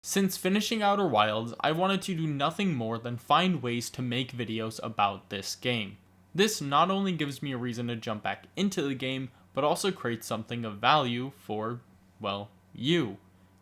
Since finishing Outer Wilds, I wanted to do nothing more than find ways to make videos about this game. This not only gives me a reason to jump back into the game, but also creates something of value for, well, you.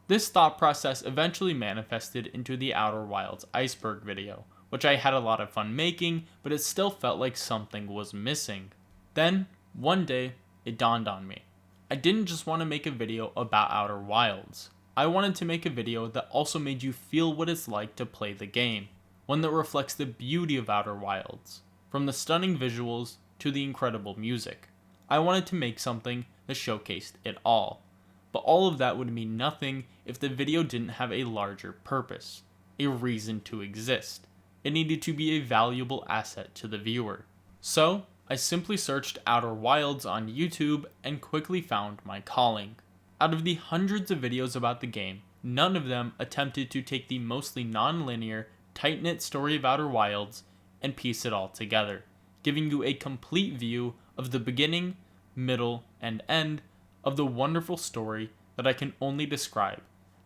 This thought process eventually manifested into the Outer Wilds iceberg video, which I had a lot of fun making, but it still felt like something was missing. Then, one day, it dawned on me. I didn't just want to make a video about Outer Wilds. I wanted to make a video that also made you feel what it's like to play the game, one that reflects the beauty of Outer Wilds, from the stunning visuals to the incredible music. I wanted to make something that showcased it all, but all of that would mean nothing if the video didn't have a larger purpose, a reason to exist. It needed to be a valuable asset to the viewer. So, I simply searched Outer Wilds on YouTube and quickly found my calling. Out of the hundreds of videos about the game, none of them attempted to take the mostly non-linear, tight-knit story of Outer Wilds and piece it all together, giving you a complete view of the beginning, middle, and end of the wonderful story that I can only describe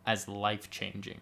as life-changing.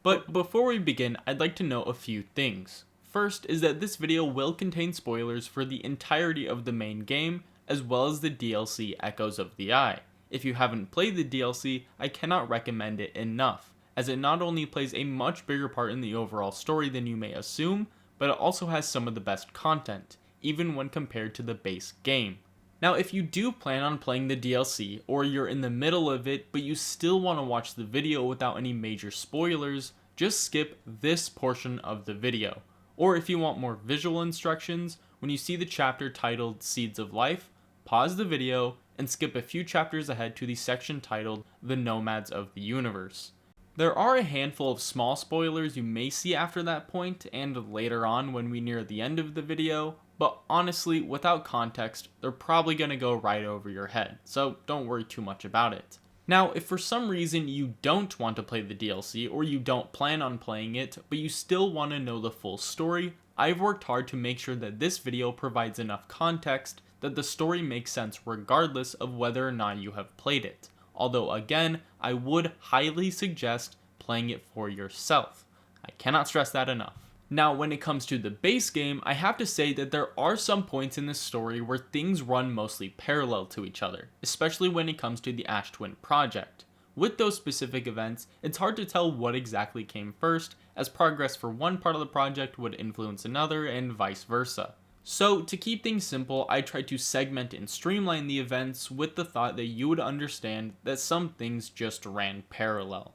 But before we begin, I'd like to note a few things. First is that this video will contain spoilers for the entirety of the main game, as well as the DLC Echoes of the Eye. If you haven't played the DLC, I cannot recommend it enough, as it not only plays a much bigger part in the overall story than you may assume, but it also has some of the best content, even when compared to the base game. Now, if you do plan on playing the DLC, or you're in the middle of it, but you still want to watch the video without any major spoilers, just skip this portion of the video. Or if you want more visual instructions, when you see the chapter titled Seeds of Life, pause the video and skip a few chapters ahead to the section titled The Nomads of the Universe. There are a handful of small spoilers you may see after that point and later on when we near the end of the video, but honestly, without context, they're probably going to go right over your head, so don't worry too much about it. Now, if for some reason you don't want to play the DLC, or you don't plan on playing it, but you still want to know the full story, I've worked hard to make sure that this video provides enough context that the story makes sense regardless of whether or not you have played it. Although again, I would highly suggest playing it for yourself. I cannot stress that enough. Now, when it comes to the base game, I have to say that there are some points in this story where things run mostly parallel to each other, especially when it comes to the Ash Twin project. With those specific events, it's hard to tell what exactly came first, as progress for one part of the project would influence another and vice versa. So, to keep things simple, I tried to segment and streamline the events with the thought that you would understand that some things just ran parallel.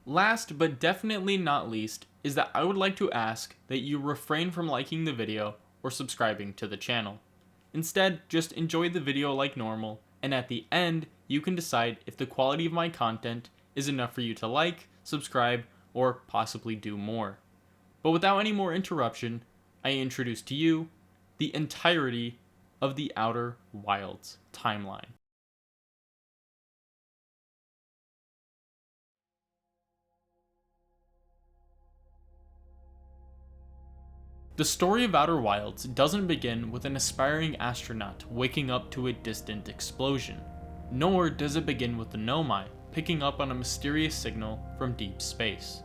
Last, but definitely not least, is that I would like to ask that you refrain from liking the video or subscribing to the channel. Instead, just enjoy the video like normal, and at the end, you can decide if the quality of my content is enough for you to like, subscribe, or possibly do more. But without any more interruption, I introduce to you the entirety of the Outer Wilds timeline. The story of Outer Wilds doesn't begin with an aspiring astronaut waking up to a distant explosion, nor does it begin with the Nomai picking up on a mysterious signal from deep space.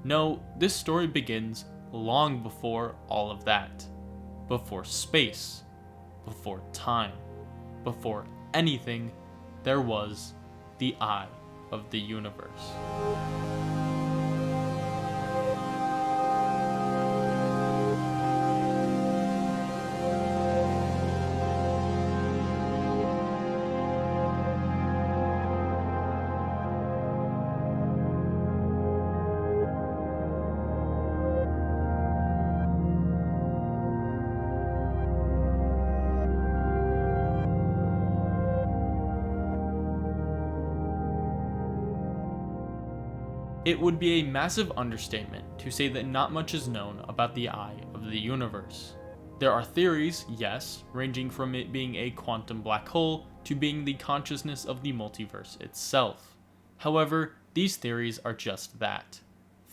No, this story begins long before all of that. Before space, before time, before anything, there was the Eye of the Universe. It would be a massive understatement to say that not much is known about the Eye of the Universe. There are theories, yes, ranging from it being a quantum black hole to being the consciousness of the multiverse itself. However, these theories are just that,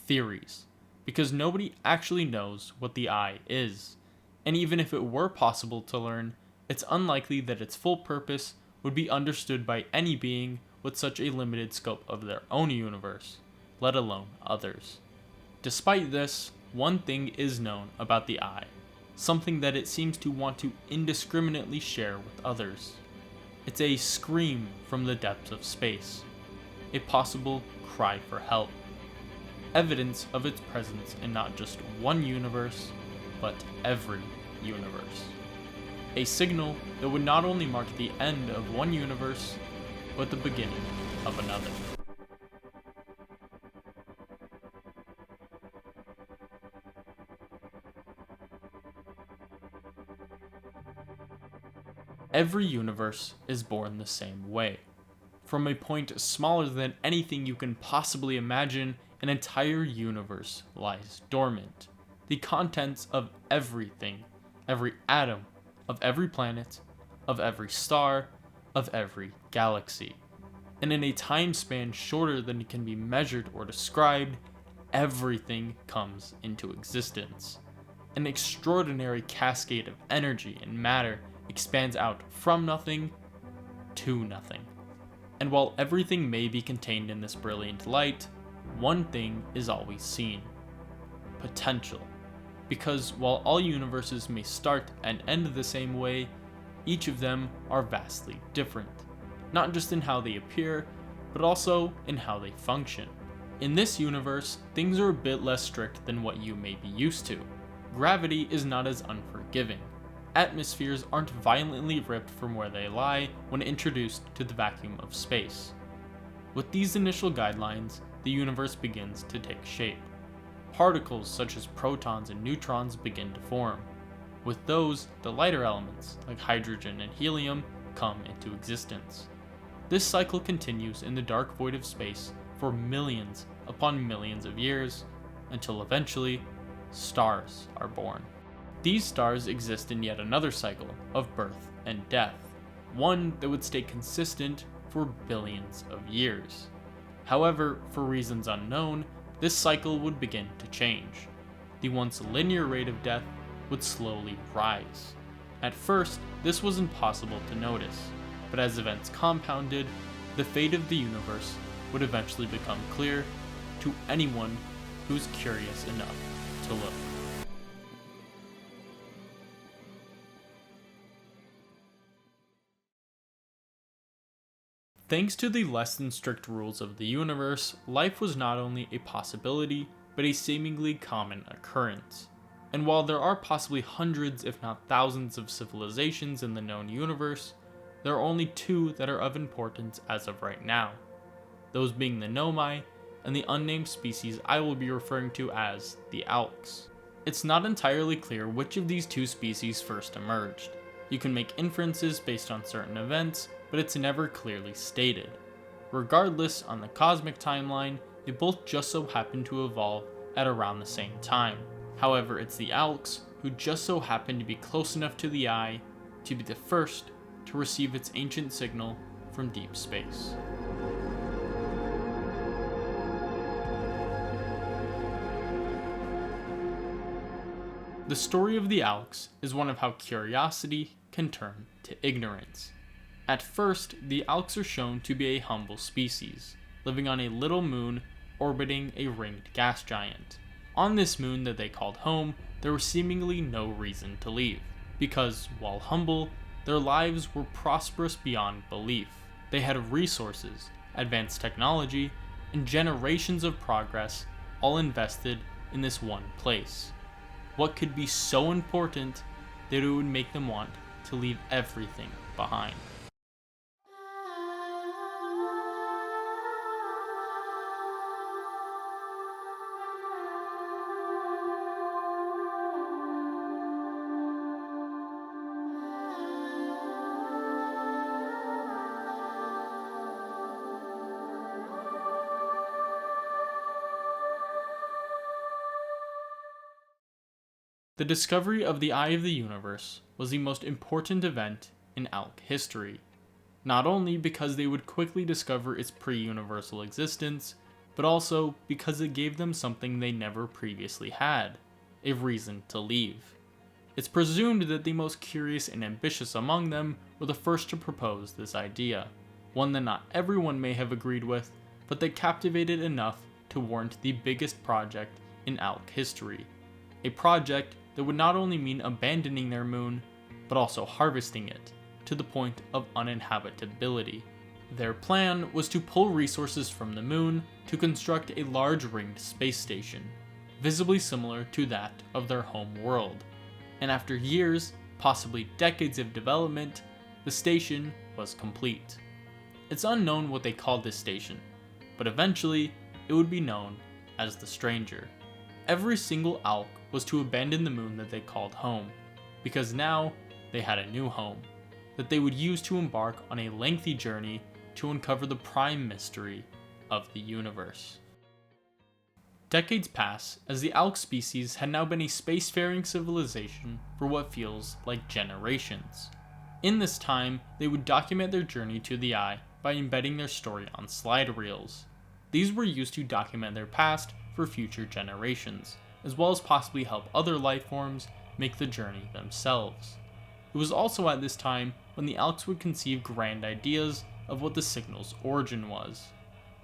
theories, because nobody actually knows what the Eye is, and even if it were possible to learn, it's unlikely that its full purpose would be understood by any being with such a limited scope of their own universe. let alone others. Despite this, one thing is known about the eye, something that it seems to want to indiscriminately share with others. It's a scream from the depths of space, a possible cry for help, evidence of its presence in not just one universe, but every universe. A signal that would not only mark the end of one universe, but the beginning of another. Every universe is born the same way. From a point smaller than anything you can possibly imagine, an entire universe lies dormant. The contents of everything, every atom, of every planet, of every star, of every galaxy. And in a time span shorter than it can be measured or described, everything comes into existence. An extraordinary cascade of energy and matter expands out from nothing to nothing. And while everything may be contained in this brilliant light, one thing is always seen: potential. Because while all universes may start and end the same way, each of them are vastly different, not just in how they appear, but also in how they function. In this universe, things are a bit less strict than what you may be used to. Gravity is not as unforgiving. Atmospheres aren't violently ripped from where they lie when introduced to the vacuum of space. With these initial guidelines, the universe begins to take shape. Particles such as protons and neutrons begin to form. With those, the lighter elements, like hydrogen and helium, come into existence. This cycle continues in the dark void of space for millions upon millions of years, until eventually, stars are born. These stars exist in yet another cycle of birth and death, one that would stay consistent for billions of years. However, for reasons unknown, this cycle would begin to change. The once linear rate of death would slowly rise. At first, this was impossible to notice, but as events compounded, the fate of the universe would eventually become clear to anyone who's curious enough to look. Thanks to the less than strict rules of the universe, life was not only a possibility, but a seemingly common occurrence. And while there are possibly hundreds if not thousands of civilizations in the known universe, there are only two that are of importance as of right now. Those being the Nomai and the unnamed species I will be referring to as the Alks. It's not entirely clear which of these two species first emerged. You can make inferences based on certain events, but it's never clearly stated. Regardless, on the cosmic timeline, they both just so happen to evolve at around the same time. However, it's the Alks who just so happen to be close enough to the eye to be the first to receive its ancient signal from deep space. The story of the Alks is one of how curiosity can turn to ignorance. At first, the Alks are shown to be a humble species, living on a little moon orbiting a ringed gas giant. On this moon that they called home, there was seemingly no reason to leave, because, while humble, their lives were prosperous beyond belief. They had resources, advanced technology, and generations of progress, all invested in this one place. What could be so important that it would make them want to leave everything behind? The discovery of the Eye of the Universe was the most important event in Alk history, not only because they would quickly discover its pre-universal existence, but also because it gave them something they never previously had: a reason to leave. It's presumed that the most curious and ambitious among them were the first to propose this idea, one that not everyone may have agreed with, but that captivated enough to warrant the biggest project in ALK history. A project that would not only mean abandoning their moon, but also harvesting it, to the point of uninhabitability. Their plan was to pull resources from the moon to construct a large ringed space station, visibly similar to that of their home world. And after years, possibly decades of development, the station was complete. It's unknown what they called this station, but eventually it would be known as the Stranger. Every single ALK was to abandon the moon that they called home, because now they had a new home that they would use to embark on a lengthy journey to uncover the prime mystery of the universe. Decades pass as the ALK species had now been a spacefaring civilization for what feels like generations. In this time, they would document their journey to the eye by embedding their story on slide reels. These were used to document their past for future generations, as well as possibly help other life forms make the journey themselves. It was also at this time when the ALKs would conceive grand ideas of what the signal's origin was.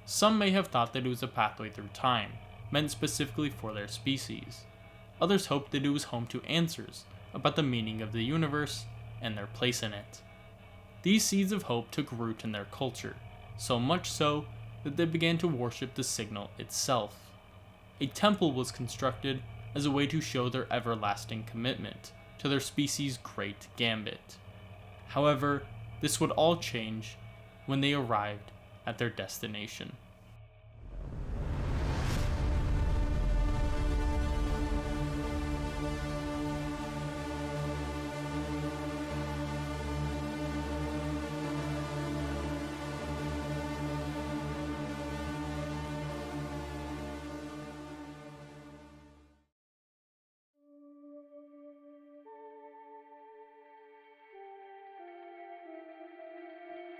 Some may have thought that it was a pathway through time, meant specifically for their species. Others hoped that it was home to answers about the meaning of the universe and their place in it. These seeds of hope took root in their culture, so much so that they began to worship the signal itself. A temple was constructed as a way to show their everlasting commitment to their species' great gambit. However, this would all change when they arrived at their destination.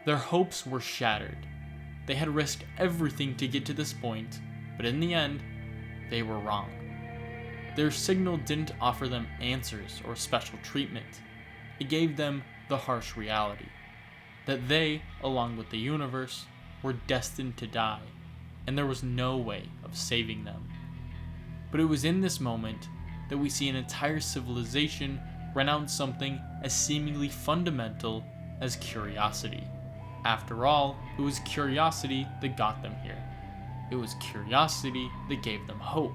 Their hopes were shattered. They had risked everything to get to this point, but in the end, they were wrong. Their signal didn't offer them answers or special treatment. It gave them the harsh reality that they, along with the universe, were destined to die, and there was no way of saving them. But it was in this moment that we see an entire civilization renounce something as seemingly fundamental as curiosity. After all, it was curiosity that got them here. It was curiosity that gave them hope.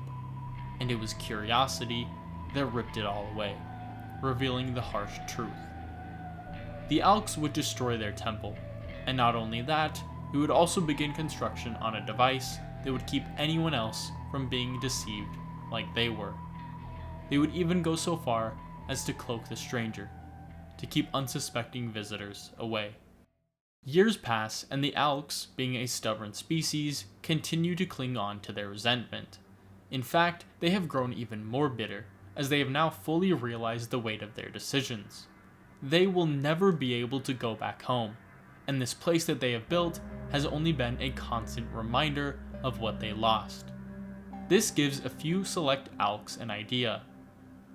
And it was curiosity that ripped it all away, revealing the harsh truth. The ALKs would destroy their temple, and not only that, it would also begin construction on a device that would keep anyone else from being deceived like they were. They would even go so far as to cloak the Stranger, to keep unsuspecting visitors away. Years pass, and the ALKs, being a stubborn species, continue to cling on to their resentment. In fact, they have grown even more bitter, as they have now fully realized the weight of their decisions. They will never be able to go back home, and this place that they have built has only been a constant reminder of what they lost. This gives a few select ALKs an idea.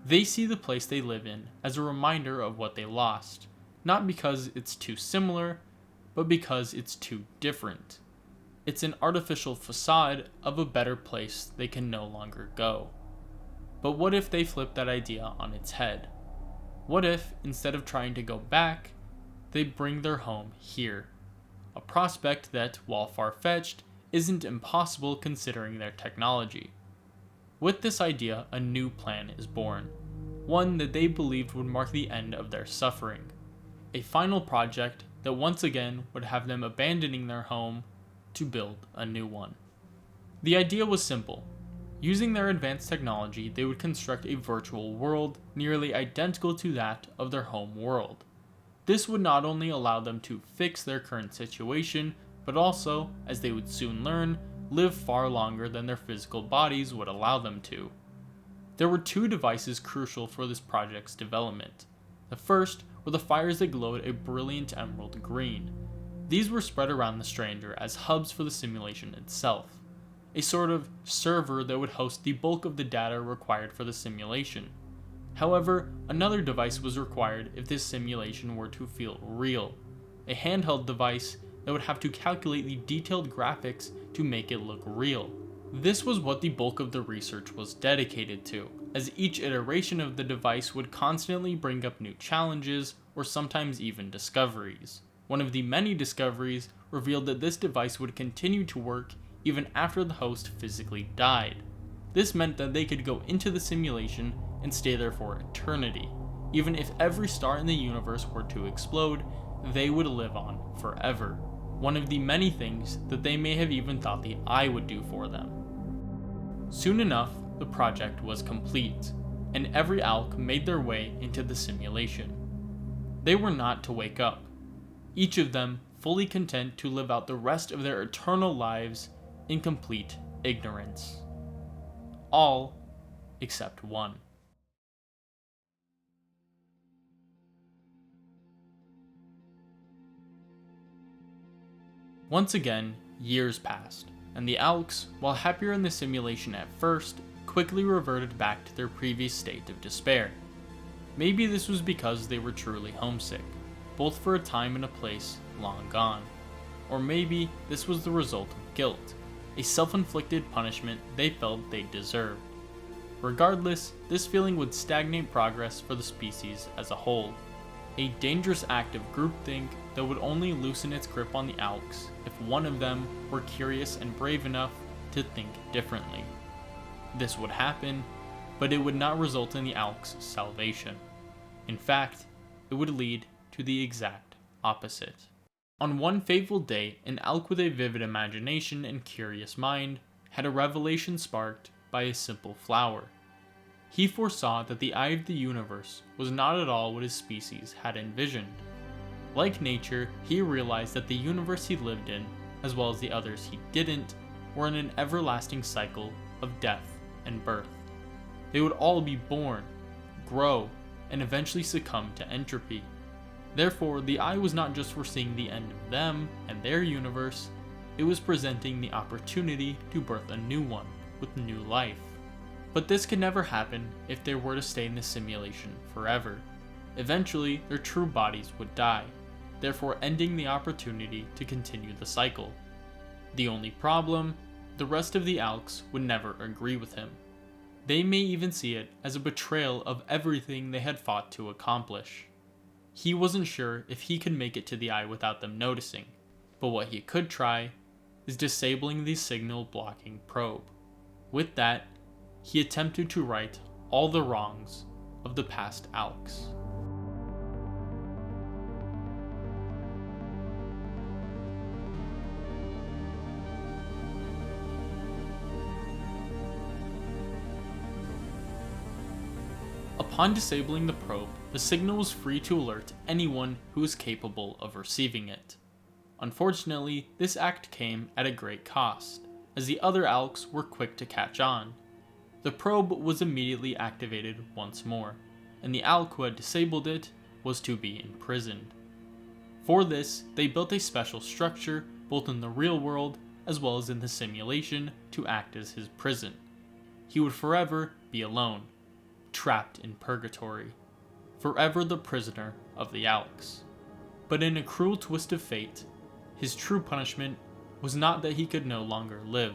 They see the place they live in as a reminder of what they lost, not because it's too similar, but because it's too different. It's an artificial facade of a better place they can no longer go. But what if they flip that idea on its head? What if, instead of trying to go back, they bring their home here? A prospect that, while far-fetched, isn't impossible considering their technology. With this idea, a new plan is born, one that they believed would mark the end of their suffering. A final project that once again would have them abandoning their home to build a new one. The idea was simple. Using their advanced technology, they would construct a virtual world nearly identical to that of their home world. This would not only allow them to fix their current situation, but also, as they would soon learn, live far longer than their physical bodies would allow them to. There were two devices crucial for this project's development. The first were the fires that glowed a brilliant emerald green. These were spread around the Stranger as hubs for the simulation itself, a sort of server that would host the bulk of the data required for the simulation. However, another device was required if this simulation were to feel real, a handheld device that would have to calculate the detailed graphics to make it look real. This was what the bulk of the research was dedicated to, as each iteration of the device would constantly bring up new challenges or sometimes even discoveries. One of the many discoveries revealed that this device would continue to work even after the host physically died. This meant that they could go into the simulation and stay there for eternity. Even if every star in the universe were to explode, they would live on forever. One of the many things that they may have even thought the eye would do for them. Soon enough, the project was complete, and every ALK made their way into the simulation. They were not to wake up, each of them fully content to live out the rest of their eternal lives in complete ignorance. All except one. Once again, years passed, and the ALKs, while happier in the simulation at first, quickly reverted back to their previous state of despair. Maybe this was because they were truly homesick, both for a time and a place long gone. Or maybe this was the result of guilt, a self-inflicted punishment they felt they deserved. Regardless, this feeling would stagnate progress for the species as a whole, a dangerous act of groupthink that would only loosen its grip on the ALKs if one of them were curious and brave enough to think differently. This would happen, but it would not result in the ALKs' salvation. In fact, it would lead to the exact opposite. On one fateful day, an ALK with a vivid imagination and curious mind had a revelation sparked by a simple flower. He foresaw that the eye of the universe was not at all what his species had envisioned. Like nature, he realized that the universe he lived in, as well as the others he didn't, were in an everlasting cycle of death and birth. They would all be born, grow, and eventually succumb to entropy. Therefore, the eye was not just foreseeing the end of them and their universe, it was presenting the opportunity to birth a new one with new life. But this could never happen if they were to stay in the simulation forever. Eventually, their true bodies would die, therefore ending the opportunity to continue the cycle. The only problem, the rest of the ALKs would never agree with him. They may even see it as a betrayal of everything they had fought to accomplish. He wasn't sure if he could make it to the eye without them noticing, but what he could try is disabling the signal blocking probe. With that, he attempted to right all the wrongs of the past ALKs. Upon disabling the probe, the signal was free to alert anyone who was capable of receiving it. Unfortunately, this act came at a great cost, as the other ALKs were quick to catch on. The probe was immediately activated once more, and the ALK who had disabled it was to be imprisoned. For this, they built a special structure both in the real world as well as in the simulation to act as his prison. He would forever be alone, trapped in purgatory, forever the prisoner of the ALKs. But in a cruel twist of fate, his true punishment was not that he could no longer live.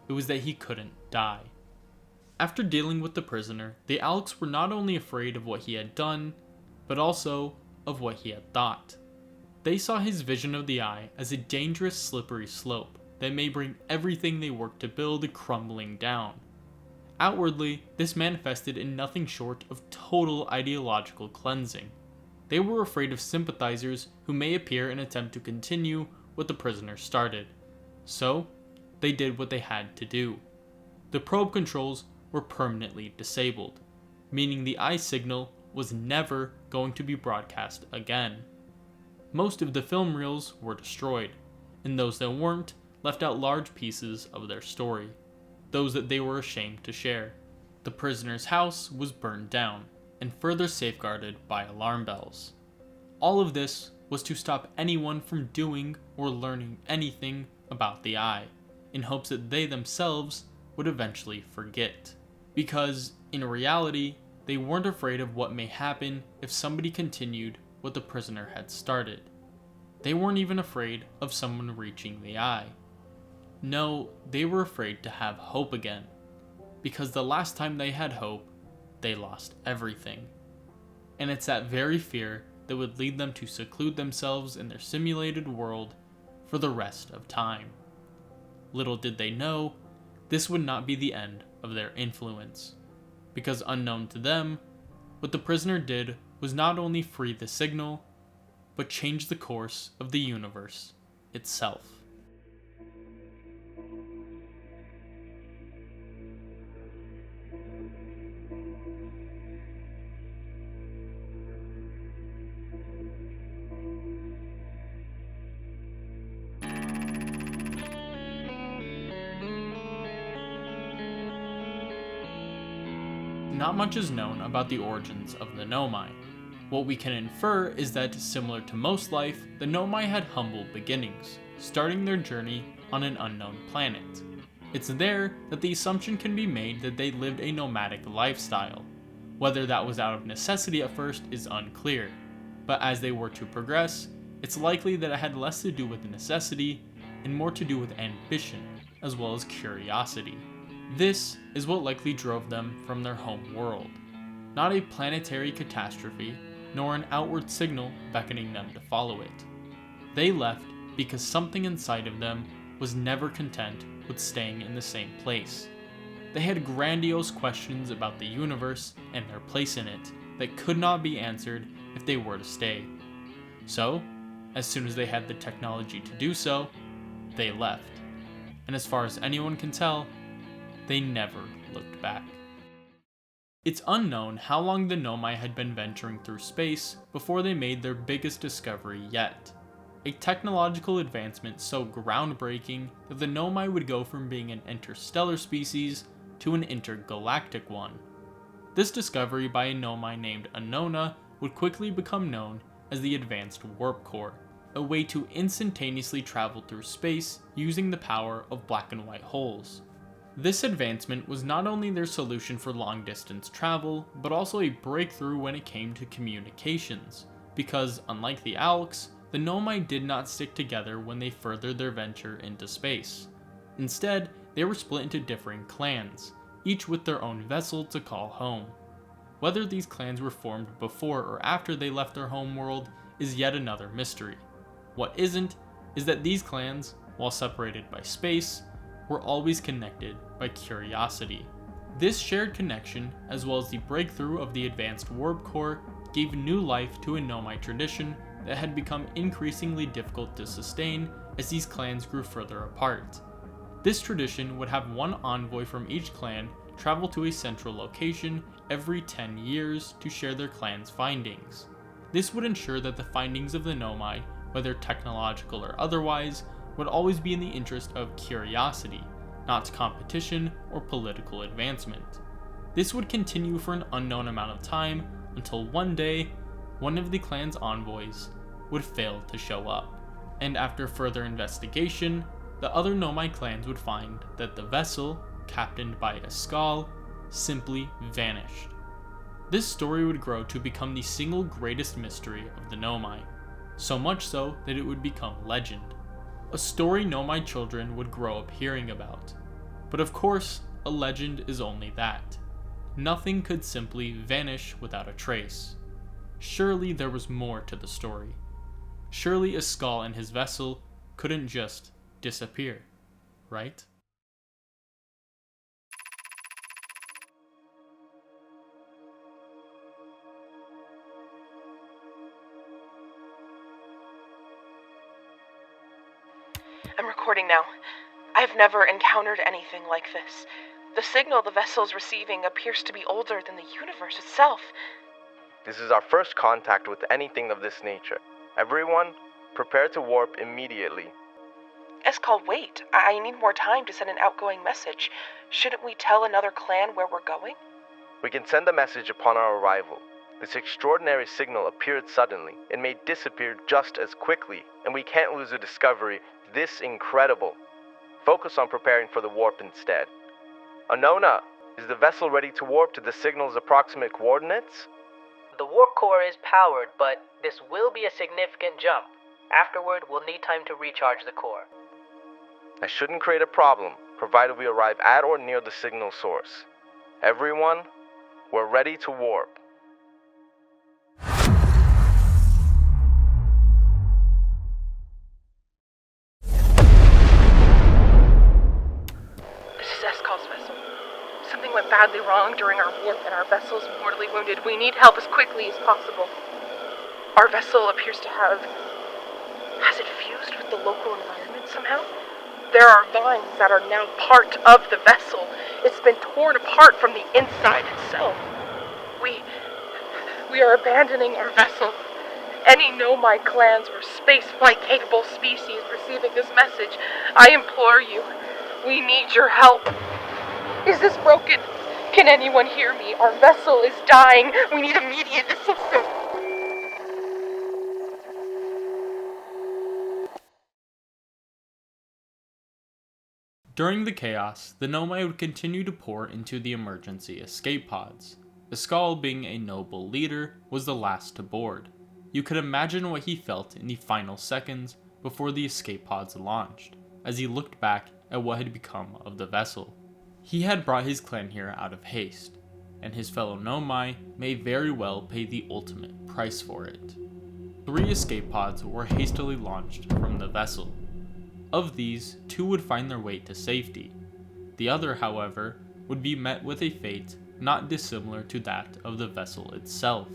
It was that he couldn't die. After dealing with the prisoner, the ALKs were not only afraid of what he had done, but also of what he had thought. They saw his vision of the eye as a dangerous slippery slope that may bring everything they worked to build crumbling down. Outwardly, this manifested in nothing short of total ideological cleansing. They were afraid of sympathizers who may appear and attempt to continue what the prisoner started. So, they did what they had to do. The probe controls were permanently disabled, meaning the eye signal was never going to be broadcast again. Most of the film reels were destroyed, and those that weren't left out large pieces of their story, those that they were ashamed to share. The prisoner's house was burned down, and further safeguarded by alarm bells. All of this was to stop anyone from doing or learning anything about the eye, in hopes that they themselves would eventually forget. Because, in reality, they weren't afraid of what may happen if somebody continued what the prisoner had started. They weren't even afraid of someone reaching the eye. No, they were afraid to have hope again, because the last time they had hope, they lost everything. And it's that very fear that would lead them to seclude themselves in their simulated world for the rest of time. Little did they know, this would not be the end of their influence, because unknown to them, what the prisoner did was not only free the signal, but change the course of the universe itself. Not much is known about the origins of the Nomai. What we can infer is that, similar to most life, the Nomai had humble beginnings, starting their journey on an unknown planet. It's there that the assumption can be made that they lived a nomadic lifestyle. Whether that was out of necessity at first is unclear, but as they were to progress, it's likely that it had less to do with necessity and more to do with ambition, as well as curiosity. This is what likely drove them from their home world. Not a planetary catastrophe, nor an outward signal beckoning them to follow it. They left because something inside of them was never content with staying in the same place. They had grandiose questions about the universe and their place in it that could not be answered if they were to stay. So, as soon as they had the technology to do so, they left. And as far as anyone can tell, they never looked back. It's unknown how long the Nomai had been venturing through space before they made their biggest discovery yet. A technological advancement so groundbreaking that the Nomai would go from being an interstellar species to an intergalactic one. This discovery by a Nomai named Anona would quickly become known as the Advanced Warp Core, a way to instantaneously travel through space using the power of black and white holes. This advancement was not only their solution for long-distance travel, but also a breakthrough when it came to communications, because unlike the Alks, the Nomai did not stick together when they furthered their venture into space. Instead, they were split into differing clans, each with their own vessel to call home. Whether these clans were formed before or after they left their home world is yet another mystery. What isn't, is that these clans, while separated by space, were always connected by curiosity. This shared connection, as well as the breakthrough of the Advanced Warp Core, gave new life to a Nomai tradition that had become increasingly difficult to sustain as these clans grew further apart. This tradition would have one envoy from each clan travel to a central location every 10 years to share their clan's findings. This would ensure that the findings of the Nomai, whether technological or otherwise, would always be in the interest of curiosity, not competition or political advancement. This would continue for an unknown amount of time until one day, one of the clan's envoys would fail to show up. And after further investigation, the other Nomai clans would find that the vessel, captained by a Skal, simply vanished. This story would grow to become the single greatest mystery of the Nomai, so much so that it would become legend. A story Nomai children would grow up hearing about. But of course, a legend is only that. Nothing could simply vanish without a trace. Surely there was more to the story. Surely a Skal and his vessel couldn't just disappear, right? I'm recording now. I've never encountered anything like this. The signal the vessel's receiving appears to be older than the universe itself. This is our first contact with anything of this nature. Everyone, prepare to warp immediately. Eskal, wait. I need more time to send an outgoing message. Shouldn't we tell another clan where we're going? We can send a message upon our arrival. This extraordinary signal appeared suddenly and may disappear just as quickly, and we can't lose a discovery this incredible. Focus on preparing for the warp instead. Anona, is the vessel ready to warp to the signal's approximate coordinates? The warp core is powered, but this will be a significant jump. Afterward, we'll need time to recharge the core. I shouldn't create a problem, provided we arrive at or near the signal source. Everyone, we're ready to warp. This is Escal's vessel. Something went badly wrong during our warp and our vessel's mortally wounded. We need help as quickly as possible. Our vessel appears to have... Has it fused with the local environment somehow? There are vines that are now part of the vessel. It's been torn apart from the inside itself. We are abandoning our vessel. Any Nomai clans or spaceflight-capable species receiving this message, I implore you, we need your help. Is this broken? Can anyone hear me? Our vessel is dying. We need immediate assistance. During the chaos, the Nomai would continue to pour into the emergency escape pods. Escal, being a noble leader, was the last to board. You could imagine what he felt in the final seconds before the escape pods launched, as he looked back at what had become of the vessel. He had brought his clan here out of haste, and his fellow Nomai may very well pay the ultimate price for it. 3 escape pods were hastily launched from the vessel. Of these, 2 would find their way to safety. The other, however, would be met with a fate not dissimilar to that of the vessel itself.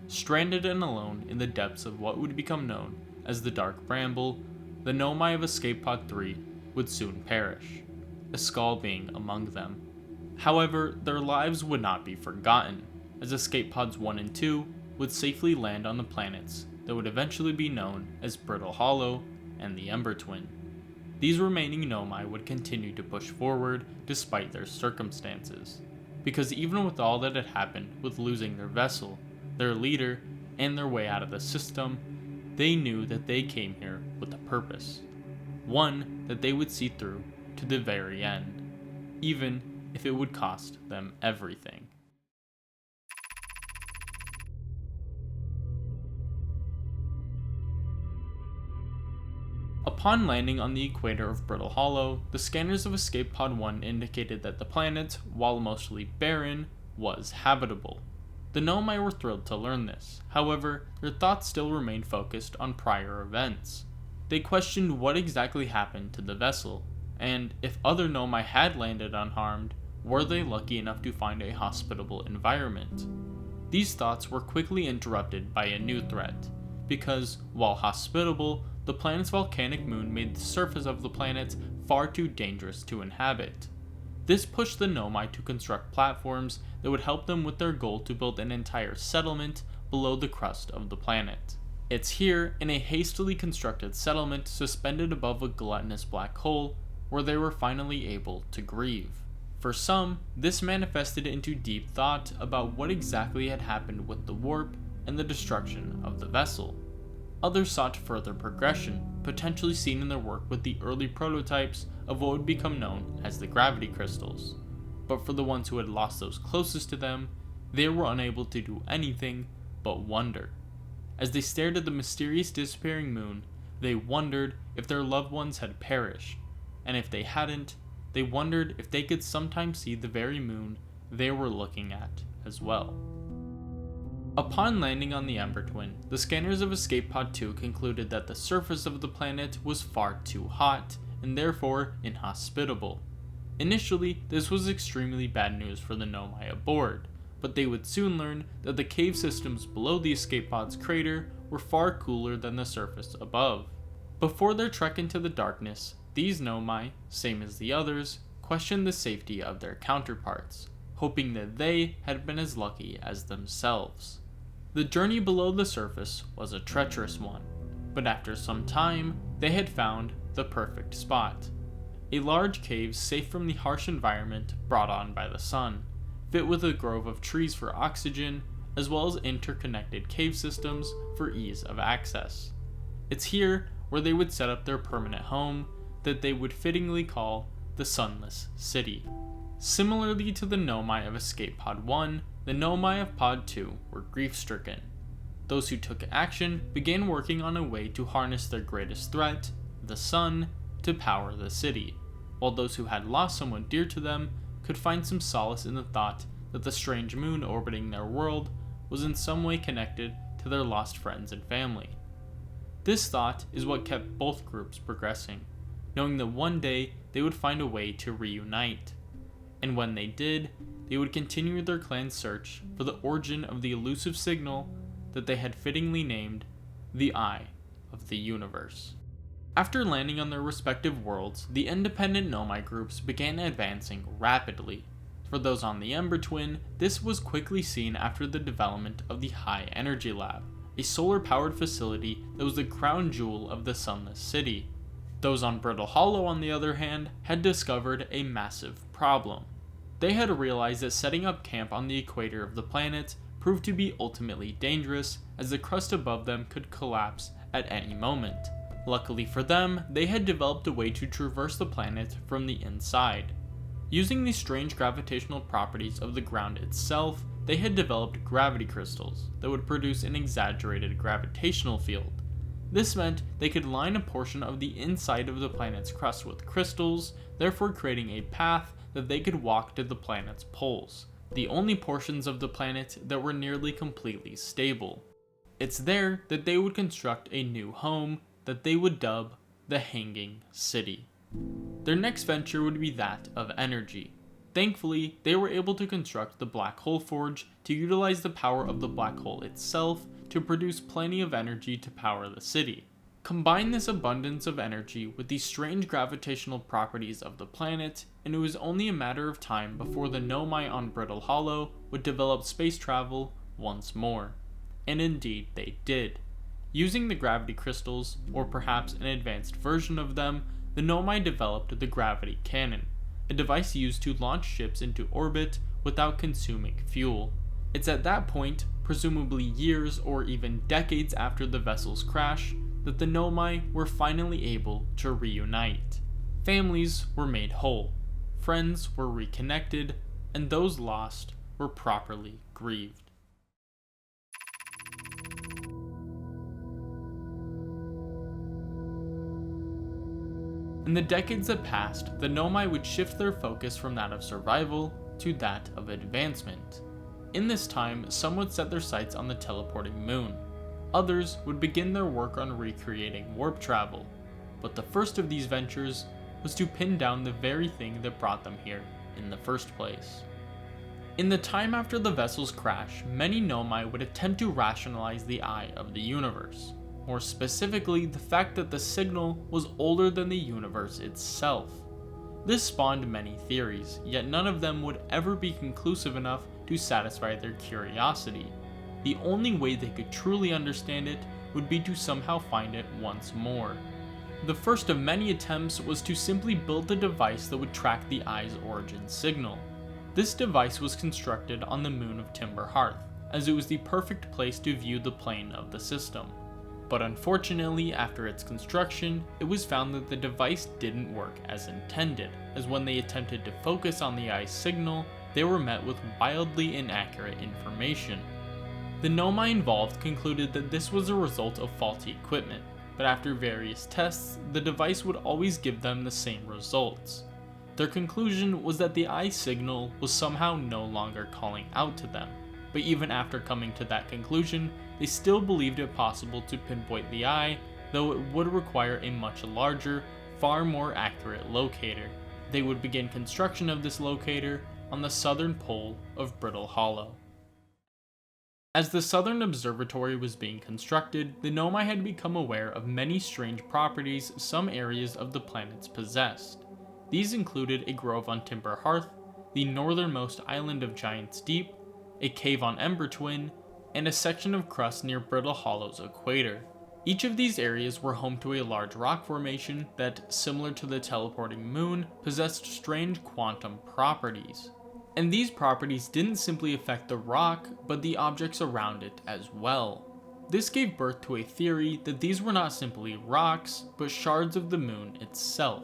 Stranded and alone in the depths of what would become known as the Dark Bramble, the Nomai of Escape Pod 3 would soon perish, Escal being among them. However, their lives would not be forgotten, as Escape Pods 1 and 2 would safely land on the planets that would eventually be known as Brittle Hollow and the Ember Twin. These remaining Nomai would continue to push forward despite their circumstances, because even with all that had happened with losing their vessel, their leader, and their way out of the system, they knew that they came here with a purpose. One that they would see through to the very end, even if it would cost them everything. Upon landing on the equator of Brittle Hollow, the scanners of Escape Pod 1 indicated that the planet, while mostly barren, was habitable. The Nomai were thrilled to learn this. However, their thoughts still remained focused on prior events. They questioned what exactly happened to the vessel, and if other Nomai had landed unharmed, were they lucky enough to find a hospitable environment? These thoughts were quickly interrupted by a new threat, because, while hospitable, the planet's volcanic moon made the surface of the planet far too dangerous to inhabit. This pushed the Nomai to construct platforms that would help them with their goal to build an entire settlement below the crust of the planet. It's here, in a hastily constructed settlement suspended above a gluttonous black hole, where they were finally able to grieve. For some, this manifested into deep thought about what exactly had happened with the warp and the destruction of the vessel. Others sought further progression, potentially seen in their work with the early prototypes of what would become known as the gravity crystals. But for the ones who had lost those closest to them, they were unable to do anything but wonder. As they stared at the mysterious disappearing moon, they wondered if their loved ones had perished, and if they hadn't, they wondered if they could sometime see the very moon they were looking at as well. Upon landing on the Ember Twin, the scanners of Escape Pod 2 concluded that the surface of the planet was far too hot, and therefore inhospitable. Initially, this was extremely bad news for the Nomai aboard, but they would soon learn that the cave systems below the Escape Pod's crater were far cooler than the surface above. Before their trek into the darkness, these Nomai, same as the others, questioned the safety of their counterparts, hoping that they had been as lucky as themselves. The journey below the surface was a treacherous one, but after some time, they had found the perfect spot. A large cave safe from the harsh environment brought on by the sun, fit with a grove of trees for oxygen, as well as interconnected cave systems for ease of access. It's here where they would set up their permanent home that they would fittingly call the Sunless City. Similarly to the Nomai of Escape Pod 1, the Nomai of Pod 2 were grief-stricken. Those who took action began working on a way to harness their greatest threat, the sun, to power the city, while those who had lost someone dear to them could find some solace in the thought that the strange moon orbiting their world was in some way connected to their lost friends and family. This thought is what kept both groups progressing, knowing that one day they would find a way to reunite. And when they did, they would continue their clan's search for the origin of the elusive signal that they had fittingly named the Eye of the Universe. After landing on their respective worlds, the independent Nomai groups began advancing rapidly. For those on the Ember Twin, this was quickly seen after the development of the High Energy Lab, a solar-powered facility that was the crown jewel of the Sunless City. Those on Brittle Hollow, on the other hand, had discovered a massive problem. They had realized that setting up camp on the equator of the planet proved to be ultimately dangerous, as the crust above them could collapse at any moment. Luckily for them, they had developed a way to traverse the planet from the inside. Using the strange gravitational properties of the ground itself, they had developed gravity crystals that would produce an exaggerated gravitational field. This meant they could line a portion of the inside of the planet's crust with crystals, therefore creating a path that they could walk to the planet's poles, the only portions of the planet that were nearly completely stable. It's there that they would construct a new home that they would dub the Hanging City. Their next venture would be that of energy. Thankfully, they were able to construct the Black Hole Forge to utilize the power of the black hole itself to produce plenty of energy to power the city. Combine this abundance of energy with the strange gravitational properties of the planet, and it was only a matter of time before the Nomai on Brittle Hollow would develop space travel once more. And indeed they did. Using the gravity crystals, or perhaps an advanced version of them, the Nomai developed the gravity cannon, a device used to launch ships into orbit without consuming fuel. It's at that point, presumably years or even decades after the vessel's crash, that the Nomai were finally able to reunite. Families were made whole, friends were reconnected, and those lost were properly grieved. In the decades that passed, the Nomai would shift their focus from that of survival to that of advancement. In this time, some would set their sights on the teleporting moon. Others would begin their work on recreating warp travel. But the first of these ventures was to pin down the very thing that brought them here in the first place. In the time after the vessel's crash, many Nomai would attempt to rationalize the Eye of the Universe. More specifically, the fact that the signal was older than the universe itself. This spawned many theories, yet none of them would ever be conclusive enough to satisfy their curiosity. The only way they could truly understand it would be to somehow find it once more. The first of many attempts was to simply build a device that would track the Eye's origin signal. This device was constructed on the moon of Timber Hearth, as it was the perfect place to view the plane of the system. But unfortunately, after its construction, it was found that the device didn't work as intended, as when they attempted to focus on the Eye's signal, they were met with wildly inaccurate information. The Nomai involved concluded that this was a result of faulty equipment, but after various tests, the device would always give them the same results. Their conclusion was that the Eye signal was somehow no longer calling out to them, but even after coming to that conclusion, they still believed it possible to pinpoint the Eye, though it would require a much larger, far more accurate locator. They would begin construction of this locator on the southern pole of Brittle Hollow. As the southern observatory was being constructed, the Nomai had become aware of many strange properties some areas of the planets possessed. These included a grove on Timber Hearth, the northernmost island of Giant's Deep, a cave on Ember Twin, and a section of crust near Brittle Hollow's equator. Each of these areas were home to a large rock formation that, similar to the teleporting moon, possessed strange quantum properties. And these properties didn't simply affect the rock, but the objects around it as well. This gave birth to a theory that these were not simply rocks, but shards of the moon itself.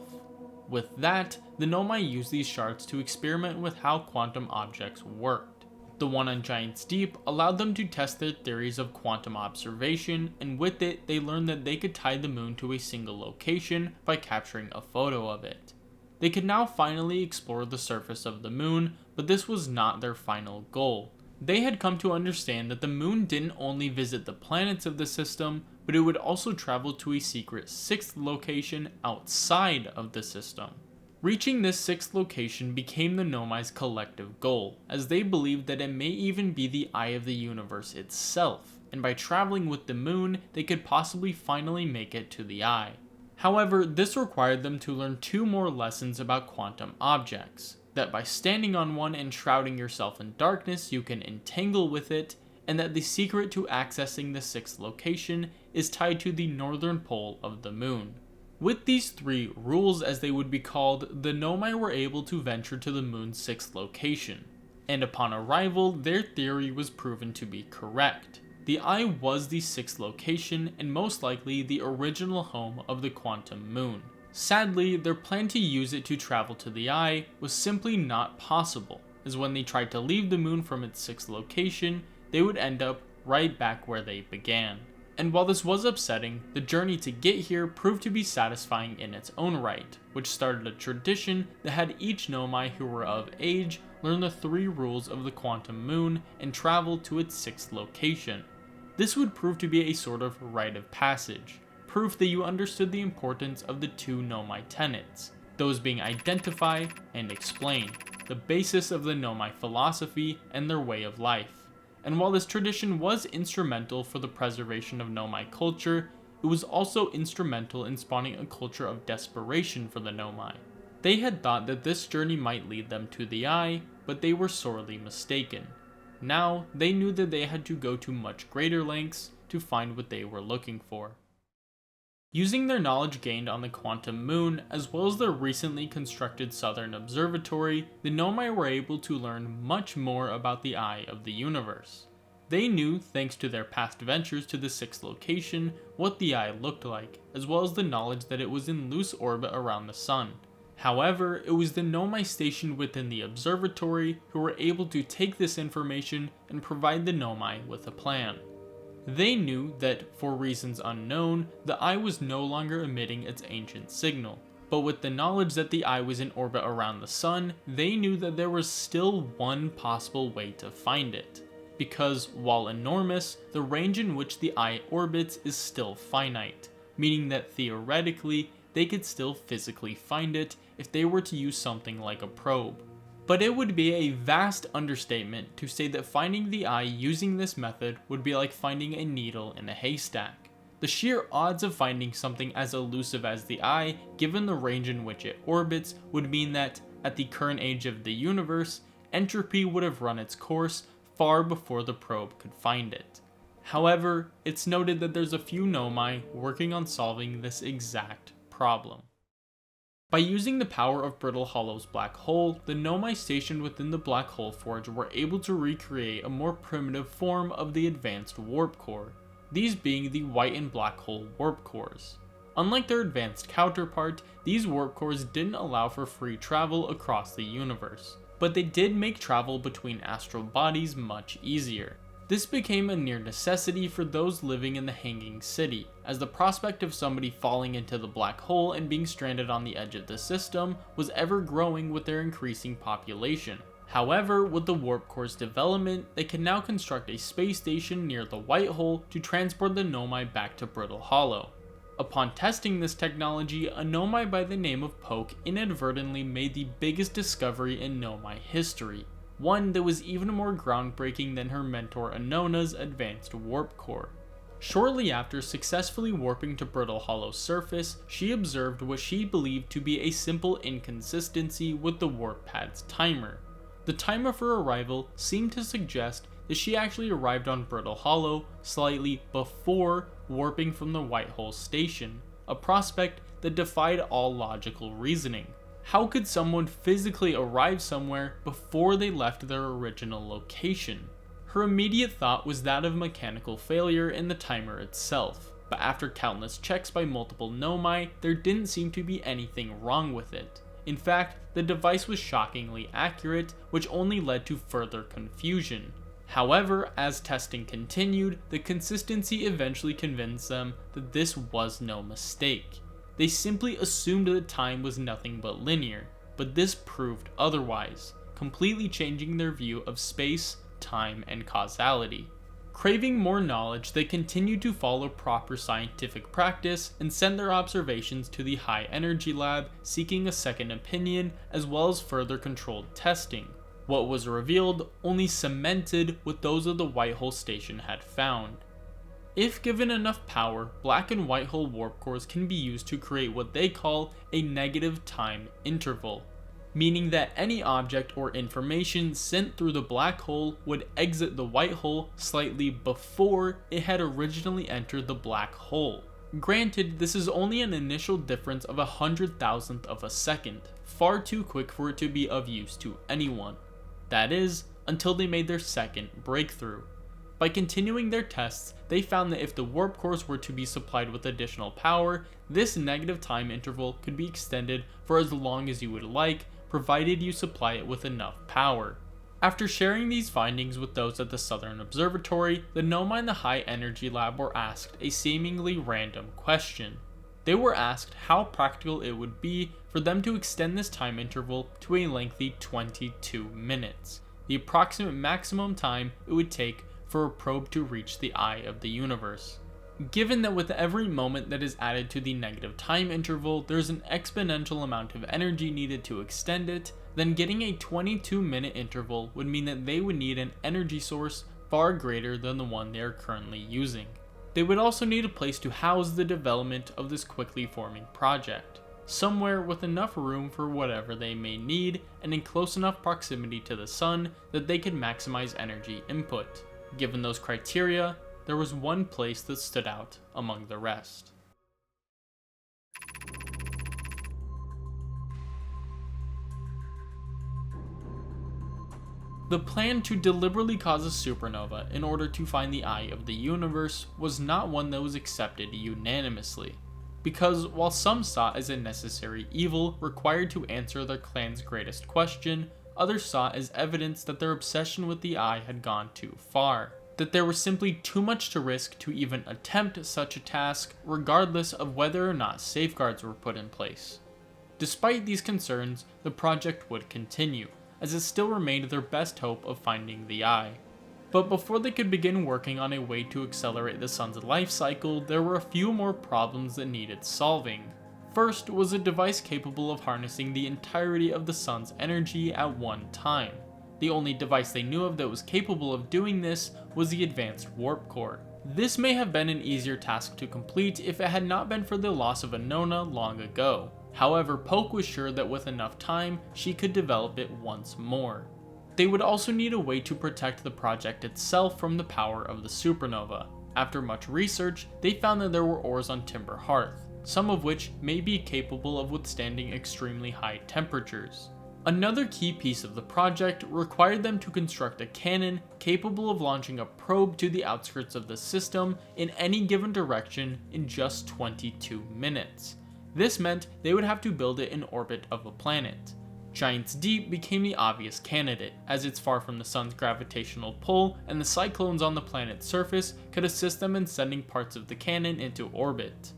With that, the Nomai used these shards to experiment with how quantum objects worked. The one on Giant's Deep allowed them to test their theories of quantum observation, and with it, they learned that they could tie the moon to a single location by capturing a photo of it. They could now finally explore the surface of the moon, but this was not their final goal. They had come to understand that the moon didn't only visit the planets of the system, but it would also travel to a secret sixth location outside of the system. Reaching this sixth location became the Nomai's collective goal, as they believed that it may even be the eye of the universe itself, and by traveling with the moon, they could possibly finally make it to the eye. However, this required them to learn 2 more lessons about quantum objects. That by standing on one and shrouding yourself in darkness, you can entangle with it, and that the secret to accessing the sixth location is tied to the northern pole of the moon. With these 3 rules, as they would be called, the Nomai were able to venture to the moon's sixth location, and upon arrival, their theory was proven to be correct. The eye was the sixth location, and most likely the original home of the quantum moon. Sadly, their plan to use it to travel to the eye was simply not possible, as when they tried to leave the moon from its sixth location, they would end up right back where they began. And while this was upsetting, the journey to get here proved to be satisfying in its own right, which started a tradition that had each Nomai who were of age learn the 3 rules of the quantum moon and travel to its sixth location. This would prove to be a sort of rite of passage, proof that you understood the importance of the 2 Nomai tenets, those being identify and explain, the basis of the Nomai philosophy and their way of life. And while this tradition was instrumental for the preservation of Nomai culture, it was also instrumental in spawning a culture of desperation for the Nomai. They had thought that this journey might lead them to the eye, but they were sorely mistaken. Now, they knew that they had to go to much greater lengths to find what they were looking for. Using their knowledge gained on the quantum moon, as well as their recently constructed southern observatory, the Nomai were able to learn much more about the eye of the universe. They knew, thanks to their past ventures to the sixth location, what the eye looked like, as well as the knowledge that it was in loose orbit around the sun. However, it was the Nomai stationed within the observatory who were able to take this information and provide the Nomai with a plan. They knew that, for reasons unknown, the eye was no longer emitting its ancient signal, but with the knowledge that the eye was in orbit around the sun, they knew that there was still one possible way to find it. Because, while enormous, the range in which the eye orbits is still finite, meaning that theoretically, they could still physically find it if they were to use something like a probe. But it would be a vast understatement to say that finding the eye using this method would be like finding a needle in a haystack. The sheer odds of finding something as elusive as the eye, given the range in which it orbits, would mean that, at the current age of the universe, entropy would have run its course far before the probe could find it. However, it's noted that there's a few Nomai working on solving this exact problem. By using the power of Brittle Hollow's black hole, the Nomai stationed within the black hole forge were able to recreate a more primitive form of the advanced warp core, these being the white and black hole warp cores. Unlike their advanced counterpart, these warp cores didn't allow for free travel across the universe, but they did make travel between astral bodies much easier. This became a near necessity for those living in the Hanging City, as the prospect of somebody falling into the black hole and being stranded on the edge of the system was ever growing with their increasing population. However, with the warp core's development, they can now construct a space station near the white hole to transport the Nomai back to Brittle Hollow. Upon testing this technology, a Nomai by the name of Poke inadvertently made the biggest discovery in Nomai history. One that was even more groundbreaking than her mentor Anona's advanced warp core. Shortly after successfully warping to Brittle Hollow's surface, she observed what she believed to be a simple inconsistency with the warp pad's timer. The time of her arrival seemed to suggest that she actually arrived on Brittle Hollow slightly before warping from the White Hole station, a prospect that defied all logical reasoning. How could someone physically arrive somewhere before they left their original location? Her immediate thought was that of mechanical failure in the timer itself, but after countless checks by multiple Nomai, there didn't seem to be anything wrong with it, In fact, the device was shockingly accurate, which only led to further confusion. However, as testing continued, the consistency eventually convinced them that this was no mistake. They simply assumed that time was nothing but linear, but this proved otherwise, completely changing their view of space, time, and causality. Craving more knowledge, they continued to follow proper scientific practice and sent their observations to the High Energy Lab, seeking a second opinion as well as further controlled testing. What was revealed only cemented what those of the White Hole Station had found. If given enough power, black and white hole warp cores can be used to create what they call a negative time interval, meaning that any object or information sent through the black hole would exit the white hole slightly before it had originally entered the black hole. Granted, this is only an initial difference of 100,000th of a second, far too quick for it to be of use to anyone. That is, until they made their second breakthrough. By continuing their tests, they found that if the warp cores were to be supplied with additional power, this negative time interval could be extended for as long as you would like, provided you supply it with enough power. After sharing these findings with those at the Southern Observatory, the Nomai and the High Energy Lab were asked a seemingly random question. They were asked how practical it would be for them to extend this time interval to a lengthy 22 minutes, the approximate maximum time it would take for a probe to reach the eye of the universe. Given that with every moment that is added to the negative time interval, there's an exponential amount of energy needed to extend it, then getting a 22-minute interval would mean that they would need an energy source far greater than the one they are currently using. They would also need a place to house the development of this quickly forming project, somewhere with enough room for whatever they may need and in close enough proximity to the sun that they could maximize energy input. Given those criteria, there was one place that stood out among the rest. The plan to deliberately cause a supernova in order to find the eye of the universe was not one that was accepted unanimously, because while some saw it as a necessary evil required to answer their clan's greatest question, others saw it as evidence that their obsession with the eye had gone too far, that there was simply too much to risk to even attempt such a task, regardless of whether or not safeguards were put in place. Despite these concerns, the project would continue, as it still remained their best hope of finding the eye. But before they could begin working on a way to accelerate the sun's life cycle, there were a few more problems that needed solving. First was a device capable of harnessing the entirety of the sun's energy at one time. The only device they knew of that was capable of doing this was the Advanced Warp Core. This may have been an easier task to complete if it had not been for the loss of Anona long ago. However, Poke was sure that with enough time, she could develop it once more. They would also need a way to protect the project itself from the power of the supernova. After much research, they found that there were ores on Timber Hearth, some of which may be capable of withstanding extremely high temperatures. Another key piece of the project required them to construct a cannon capable of launching a probe to the outskirts of the system in any given direction in just 22 minutes. This meant they would have to build it in orbit of a planet. Giant's Deep became the obvious candidate, as it's far from the sun's gravitational pull and the cyclones on the planet's surface could assist them in sending parts of the cannon into orbit.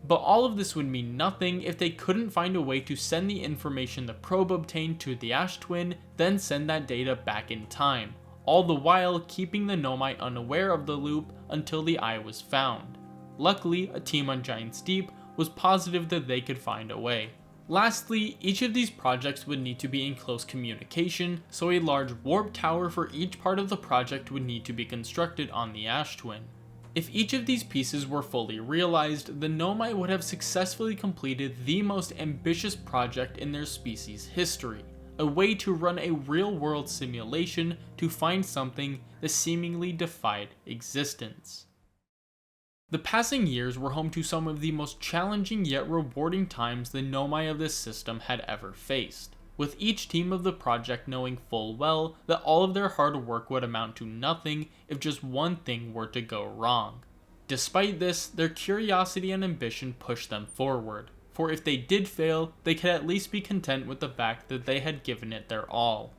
But all of this would mean nothing if they couldn't find a way to send the information the probe obtained to the Ash Twin, then send that data back in time, all the while keeping the Nomai unaware of the loop until the eye was found. Luckily, a team on Giant's Deep was positive that they could find a way. Lastly, each of these projects would need to be in close communication, so a large warp tower for each part of the project would need to be constructed on the Ash Twin. If each of these pieces were fully realized, the Nomai would have successfully completed the most ambitious project in their species' history, a way to run a real-world simulation to find something that seemingly defied existence. The passing years were home to some of the most challenging yet rewarding times the Nomai of this system had ever faced, with each team of the project knowing full well that all of their hard work would amount to nothing if just one thing were to go wrong. Despite this, their curiosity and ambition pushed them forward. for if they did fail, they could at least be content with the fact that they had given it their all.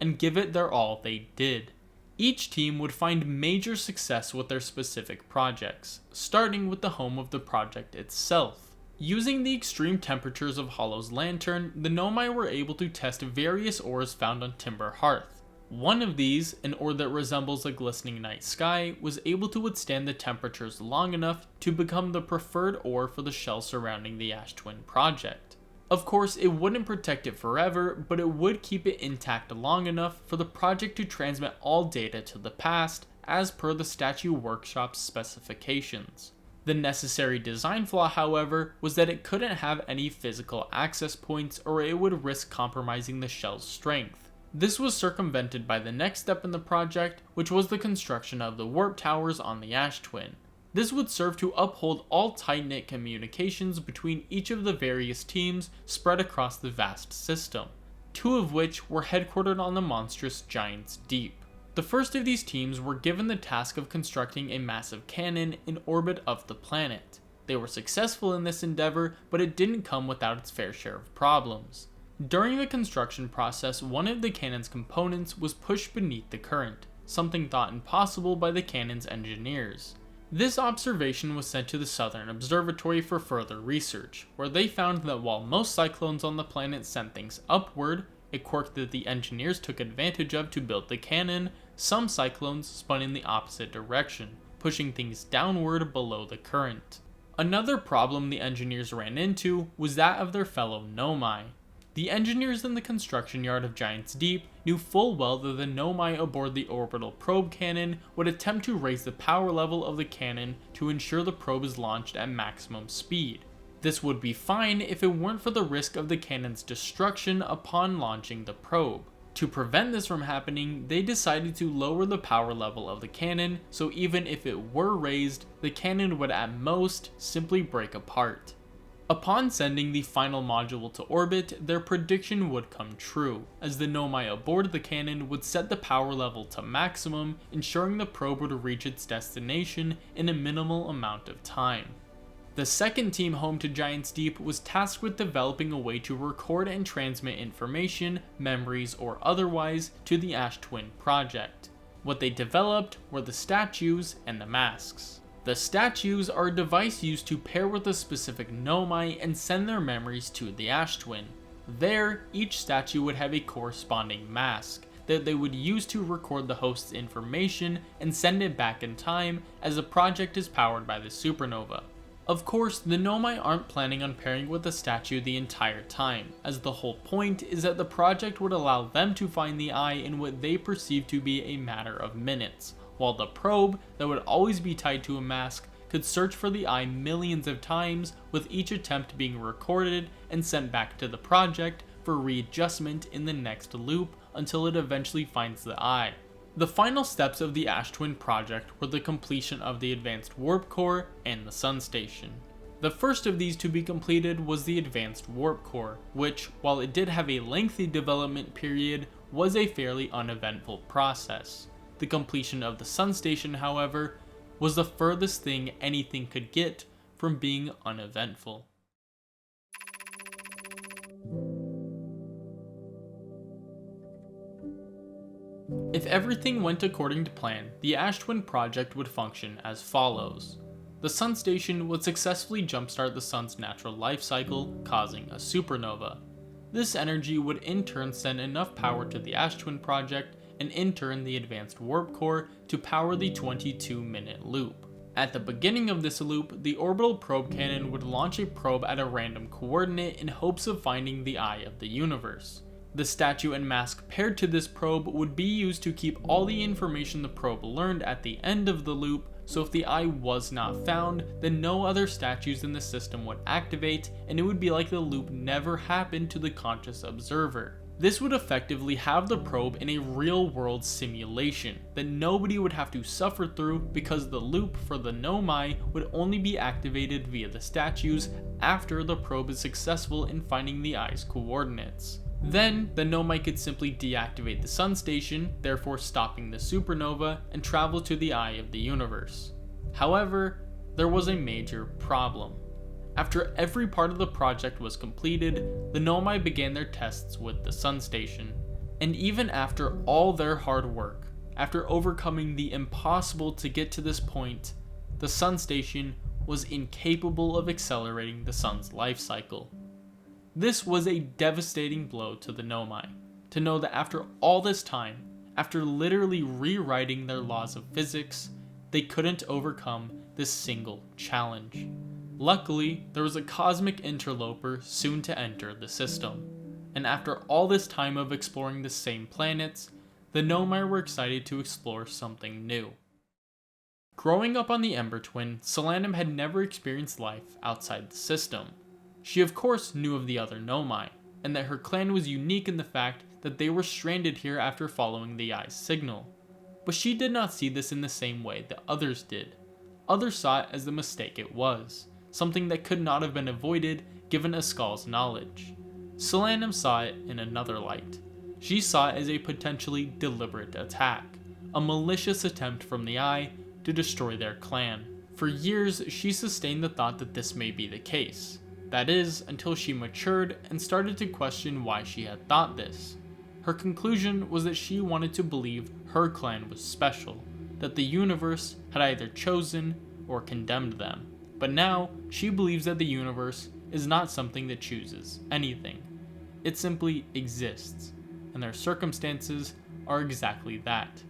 And give it their all they did. Each team would find major success with their specific projects, starting with the home of the project itself. Using the extreme temperatures of Hollow's lantern, the Nomai were able to test various ores found on Timber Hearth. One of these, an ore that resembles a glistening night sky, was able to withstand the temperatures long enough to become the preferred ore for the shell surrounding the Ash Twin project. Of course, it wouldn't protect it forever, but it would keep it intact long enough for the project to transmit all data to the past, as per the Statue Workshop's specifications. The necessary design flaw, however, was that it couldn't have any physical access points or it would risk compromising the shell's strength. This was circumvented by the next step in the project, which was the construction of the warp towers on the Ash Twin. This would serve to uphold all tight-knit communications between each of the various teams spread across the vast system, two of which were headquartered on the monstrous Giant's Deep. The first of these teams were given the task of constructing a massive cannon in orbit of the planet. They were successful in this endeavor, but it didn't come without its fair share of problems. During the construction process, one of the cannon's components was pushed beneath the current, something thought impossible by the cannon's engineers. This observation was sent to the Southern Observatory for further research, where they found that while most cyclones on the planet sent things upward, a quirk that the engineers took advantage of to build the cannon, some cyclones spun in the opposite direction, pushing things downward below the current. Another problem the engineers ran into was that of their fellow Nomai. The engineers in the construction yard of Giant's Deep knew full well that the Nomai aboard the orbital probe cannon would attempt to raise the power level of the cannon to ensure the probe is launched at maximum speed. This would be fine if it weren't for the risk of the cannon's destruction upon launching the probe. To prevent this from happening, they decided to lower the power level of the cannon, so even if it were raised, the cannon would at most simply break apart. Upon sending the final module to orbit, their prediction would come true, as the Nomai aboard the cannon would set the power level to maximum, ensuring the probe would reach its destination in a minimal amount of time. The second team home to Giant's Deep was tasked with developing a way to record and transmit information, memories, or otherwise to the Ash Twin project. What they developed were the statues and the masks. The statues are a device used to pair with a specific Nomai and send their memories to the Ash Twin. There, each statue would have a corresponding mask that they would use to record the host's information and send it back in time, as the project is powered by the supernova. Of course, the Nomai aren't planning on pairing with the statue the entire time, as the whole point is that the project would allow them to find the eye in what they perceive to be a matter of minutes, while the probe, that would always be tied to a mask, could search for the eye millions of times, with each attempt being recorded and sent back to the project for readjustment in the next loop until it eventually finds the eye. The final steps of the Ash Twin project were the completion of the Advanced Warp Core and the Sun Station. The first of these to be completed was the Advanced Warp Core, which, while it did have a lengthy development period, was a fairly uneventful process. The completion of the Sun Station, however, was the furthest thing anything could get from being uneventful. If everything went according to plan, the Ash Twin project would function as follows. The Sun Station would successfully jumpstart the Sun's natural life cycle, causing a supernova. This energy would in turn send enough power to the Ash Twin project, and in turn the Advanced Warp Core, to power the 22-minute loop. At the beginning of this loop, the orbital probe cannon would launch a probe at a random coordinate in hopes of finding the eye of the universe. The statue and mask paired to this probe would be used to keep all the information the probe learned at the end of the loop, so if the eye was not found, then no other statues in the system would activate, and it would be like the loop never happened to the conscious observer. This would effectively have the probe in a real-world simulation that nobody would have to suffer through, because the loop for the Nomai would only be activated via the statues after the probe is successful in finding the eye's coordinates. Then, the Nomai could simply deactivate the Sun Station, therefore stopping the supernova, and travel to the eye of the universe. However, there was a major problem. After every part of the project was completed, the Nomai began their tests with the Sun Station. And even after all their hard work, after overcoming the impossible to get to this point, the Sun Station was incapable of accelerating the Sun's life cycle. This was a devastating blow to the Nomai, to know that after all this time, after literally rewriting their laws of physics, they couldn't overcome this single challenge. Luckily, there was a cosmic interloper soon to enter the system, and after all this time of exploring the same planets, the Nomai were excited to explore something new. Growing up on the Ember Twin, Solanum had never experienced life outside the system. She of course knew of the other Nomai, and that her clan was unique in the fact that they were stranded here after following the Eye's signal. But she did not see this in the same way that others did. Others saw it as the mistake it was, something that could not have been avoided given Askal's knowledge. Solanum saw it in another light. She saw it as a potentially deliberate attack, a malicious attempt from the Eye to destroy their clan. For years, she sustained the thought that this may be the case. That is, until she matured and started to question why she had thought this. Her conclusion was that she wanted to believe her clan was special, that the universe had either chosen or condemned them. But now, she believes that the universe is not something that chooses anything. It simply exists, and their circumstances are exactly that.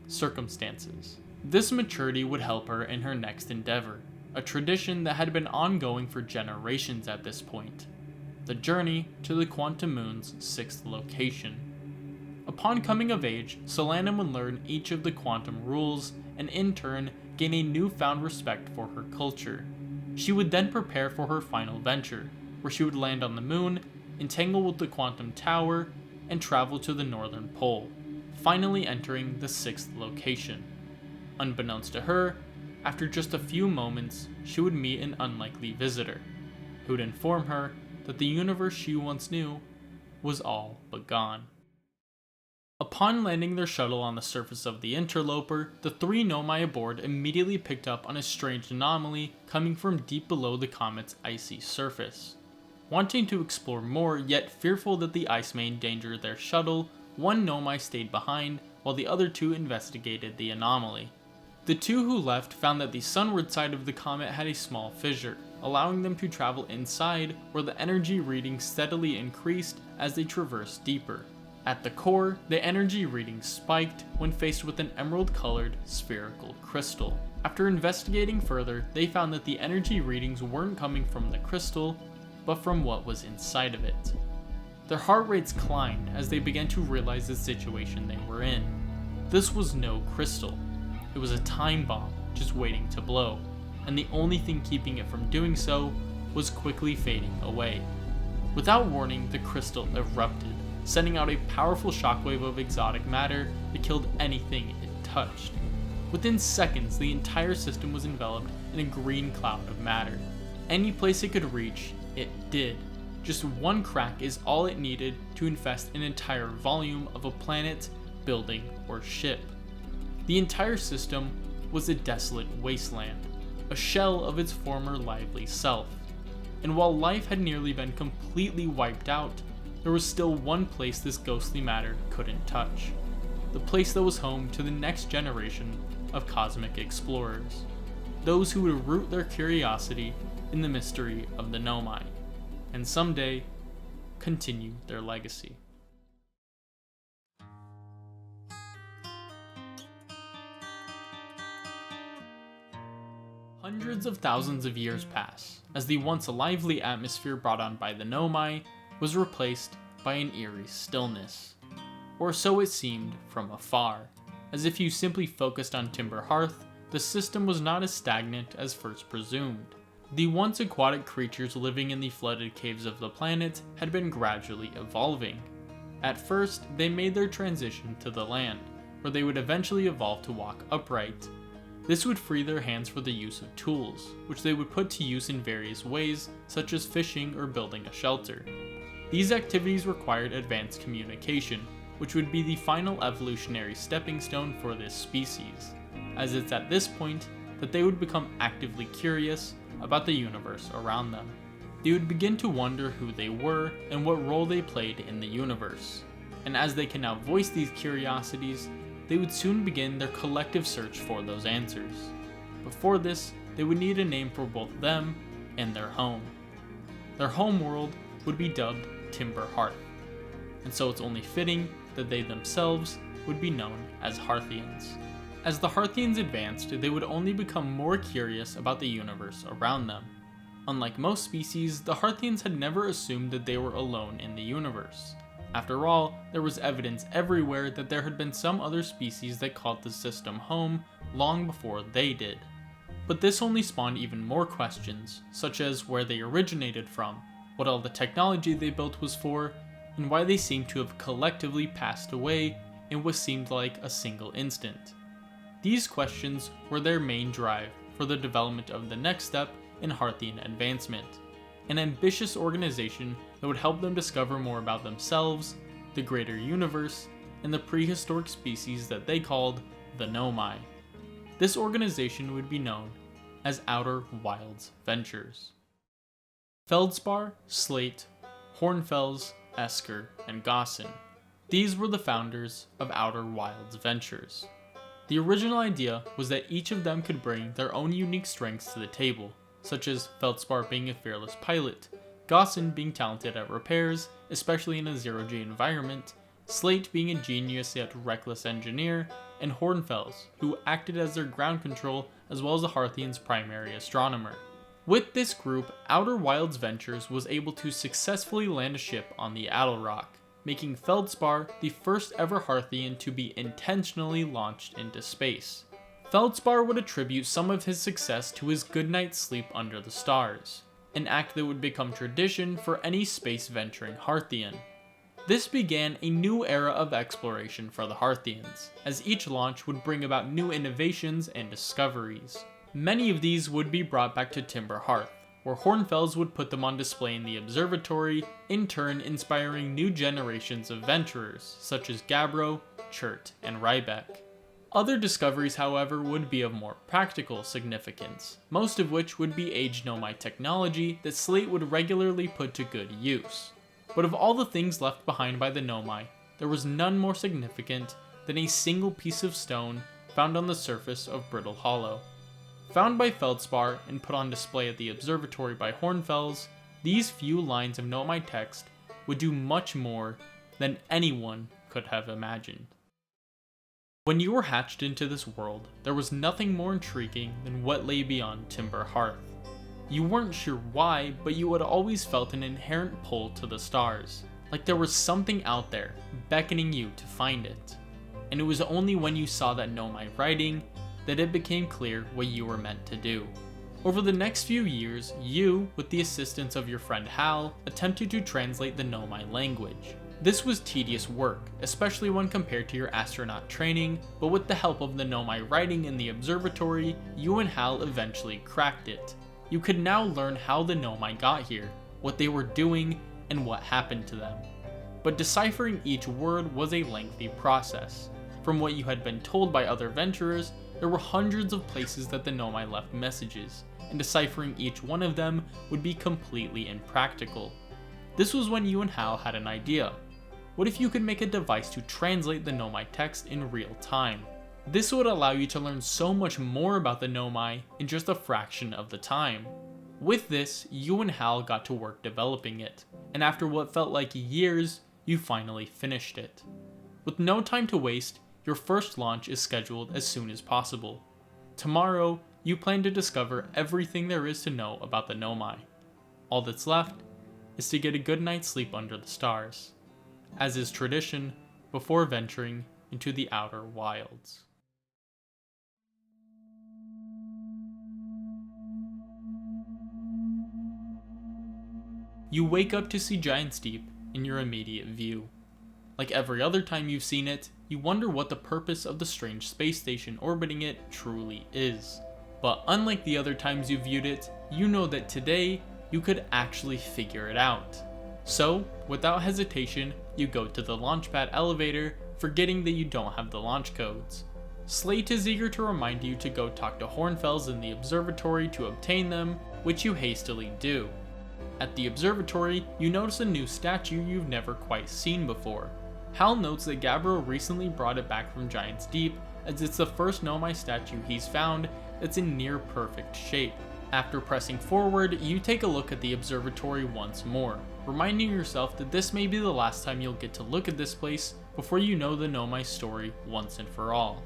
Circumstances. This maturity would help her in her next endeavor, a tradition that had been ongoing for generations at this point. The journey to the Quantum Moon's 6th location. Upon coming of age, Solanum would learn each of the quantum rules and in turn gain a newfound respect for her culture. She would then prepare for her final venture, where she would land on the moon, entangle with the quantum tower, and travel to the northern pole, finally entering the 6th location. Unbeknownst to her, after just a few moments, she would meet an unlikely visitor, who would inform her that the universe she once knew was all but gone. Upon landing their shuttle on the surface of the interloper, the three Nomai aboard immediately picked up on a strange anomaly coming from deep below the comet's icy surface. Wanting to explore more, yet fearful that the ice may endanger their shuttle, one Nomai stayed behind while the other two investigated the anomaly. The two who left found that the sunward side of the comet had a small fissure, allowing them to travel inside where the energy reading steadily increased as they traversed deeper. At the core, the energy reading spiked when faced with an emerald-colored spherical crystal. After investigating further, they found that the energy readings weren't coming from the crystal, but from what was inside of it. Their heart rates climbed as they began to realize the situation they were in. This was no crystal. It was a time bomb just waiting to blow, and the only thing keeping it from doing so was quickly fading away. Without warning, the crystal erupted, sending out a powerful shockwave of exotic matter that killed anything it touched. Within seconds, the entire system was enveloped in a green cloud of matter. Any place it could reach, it did. Just one crack is all it needed to infest an entire volume of a planet, building, or ship. The entire system was a desolate wasteland, a shell of its former lively self. And while life had nearly been completely wiped out, there was still one place this ghostly matter couldn't touch. The place that was home to the next generation of cosmic explorers. Those who would root their curiosity in the mystery of the Nomai, and someday continue their legacy. Hundreds of thousands of years pass, as the once lively atmosphere brought on by the Nomai was replaced by an eerie stillness. Or so it seemed from afar, as if you simply focused on Timber Hearth, the system was not as stagnant as first presumed. The once aquatic creatures living in the flooded caves of the planet had been gradually evolving. At first, they made their transition to the land, where they would eventually evolve to walk upright. This would free their hands for the use of tools, which they would put to use in various ways, such as fishing or building a shelter. These activities required advanced communication, which would be the final evolutionary stepping stone for this species, as it's at this point that they would become actively curious about the universe around them. They would begin to wonder who they were and what role they played in the universe. And as they can now voice these curiosities, they would soon begin their collective search for those answers. Before this, they would need a name for both them and their home. Their home world would be dubbed Timber Hearth, and so it's only fitting that they themselves would be known as Hearthians. As the Hearthians advanced, they would only become more curious about the universe around them. Unlike most species, the Hearthians had never assumed that they were alone in the universe. After all, there was evidence everywhere that there had been some other species that called the system home long before they did. But this only spawned even more questions, such as where they originated from, what all the technology they built was for, and why they seemed to have collectively passed away in what seemed like a single instant. These questions were their main drive for the development of the next step in Hearthian advancement, an ambitious organization that would help them discover more about themselves, the greater universe, and the prehistoric species that they called the Nomai. This organization would be known as OuterWilds Ventures. Feldspar, Slate, Hornfels, Esker, and Gossin. These were the founders of OuterWilds Ventures. The original idea was that each of them could bring their own unique strengths to the table, such as Feldspar being a fearless pilot, Gossin being talented at repairs, especially in a zero-G environment, Slate being a genius yet reckless engineer, and Hornfels, who acted as their ground control as well as the Hearthians' primary astronomer. With this group, OuterWilds Ventures was able to successfully land a ship on the Attlerock, making Feldspar the first ever Hearthian to be intentionally launched into space. Feldspar would attribute some of his success to his good night's sleep under the stars, an act that would become tradition for any space-venturing Hearthian. This began a new era of exploration for the Hearthians, as each launch would bring about new innovations and discoveries. Many of these would be brought back to Timber Hearth, where Hornfels would put them on display in the observatory, in turn inspiring new generations of venturers, such as Gabbro, Chert, and Rybeck. Other discoveries, however, would be of more practical significance, most of which would be aged Nomai technology that Slate would regularly put to good use. But of all the things left behind by the Nomai, there was none more significant than a single piece of stone found on the surface of Brittle Hollow. Found by Feldspar and put on display at the observatory by Hornfels, these few lines of Nomai text would do much more than anyone could have imagined. When you were hatched into this world, there was nothing more intriguing than what lay beyond Timber Hearth. You weren't sure why, but you had always felt an inherent pull to the stars, like there was something out there, beckoning you to find it. And it was only when you saw that Nomai writing that it became clear what you were meant to do. Over the next few years, you, with the assistance of your friend Hal, attempted to translate the Nomai language. This was tedious work, especially when compared to your astronaut training, but with the help of the Nomai writing in the observatory, you and Hal eventually cracked it. You could now learn how the Nomai got here, what they were doing, and what happened to them. But deciphering each word was a lengthy process. From what you had been told by other venturers, there were hundreds of places that the Nomai left messages, and deciphering each one of them would be completely impractical. This was when you and Hal had an idea. What if you could make a device to translate the Nomai text in real time? This would allow you to learn so much more about the Nomai in just a fraction of the time. With this, you and Hal got to work developing it, and after what felt like years, you finally finished it. With no time to waste, your first launch is scheduled as soon as possible. Tomorrow, you plan to discover everything there is to know about the Nomai. All that's left is to get a good night's sleep under the stars, as is tradition before venturing into the outer wilds. You wake up to see Giant's Deep in your immediate view. Like every other time you've seen it, you wonder what the purpose of the strange space station orbiting it truly is. But unlike the other times you viewed it, you know that today you could actually figure it out. So, without hesitation, you go to the launchpad elevator, forgetting that you don't have the launch codes. Slate is eager to remind you to go talk to Hornfels in the observatory to obtain them, which you hastily do. At the observatory, you notice a new statue you've never quite seen before. Hal notes that Gabriel recently brought it back from Giant's Deep, as it's the first Nomai statue he's found that's in near perfect shape. After pressing forward, you take a look at the observatory once more, reminding yourself that this may be the last time you'll get to look at this place before you know the Nomai story once and for all.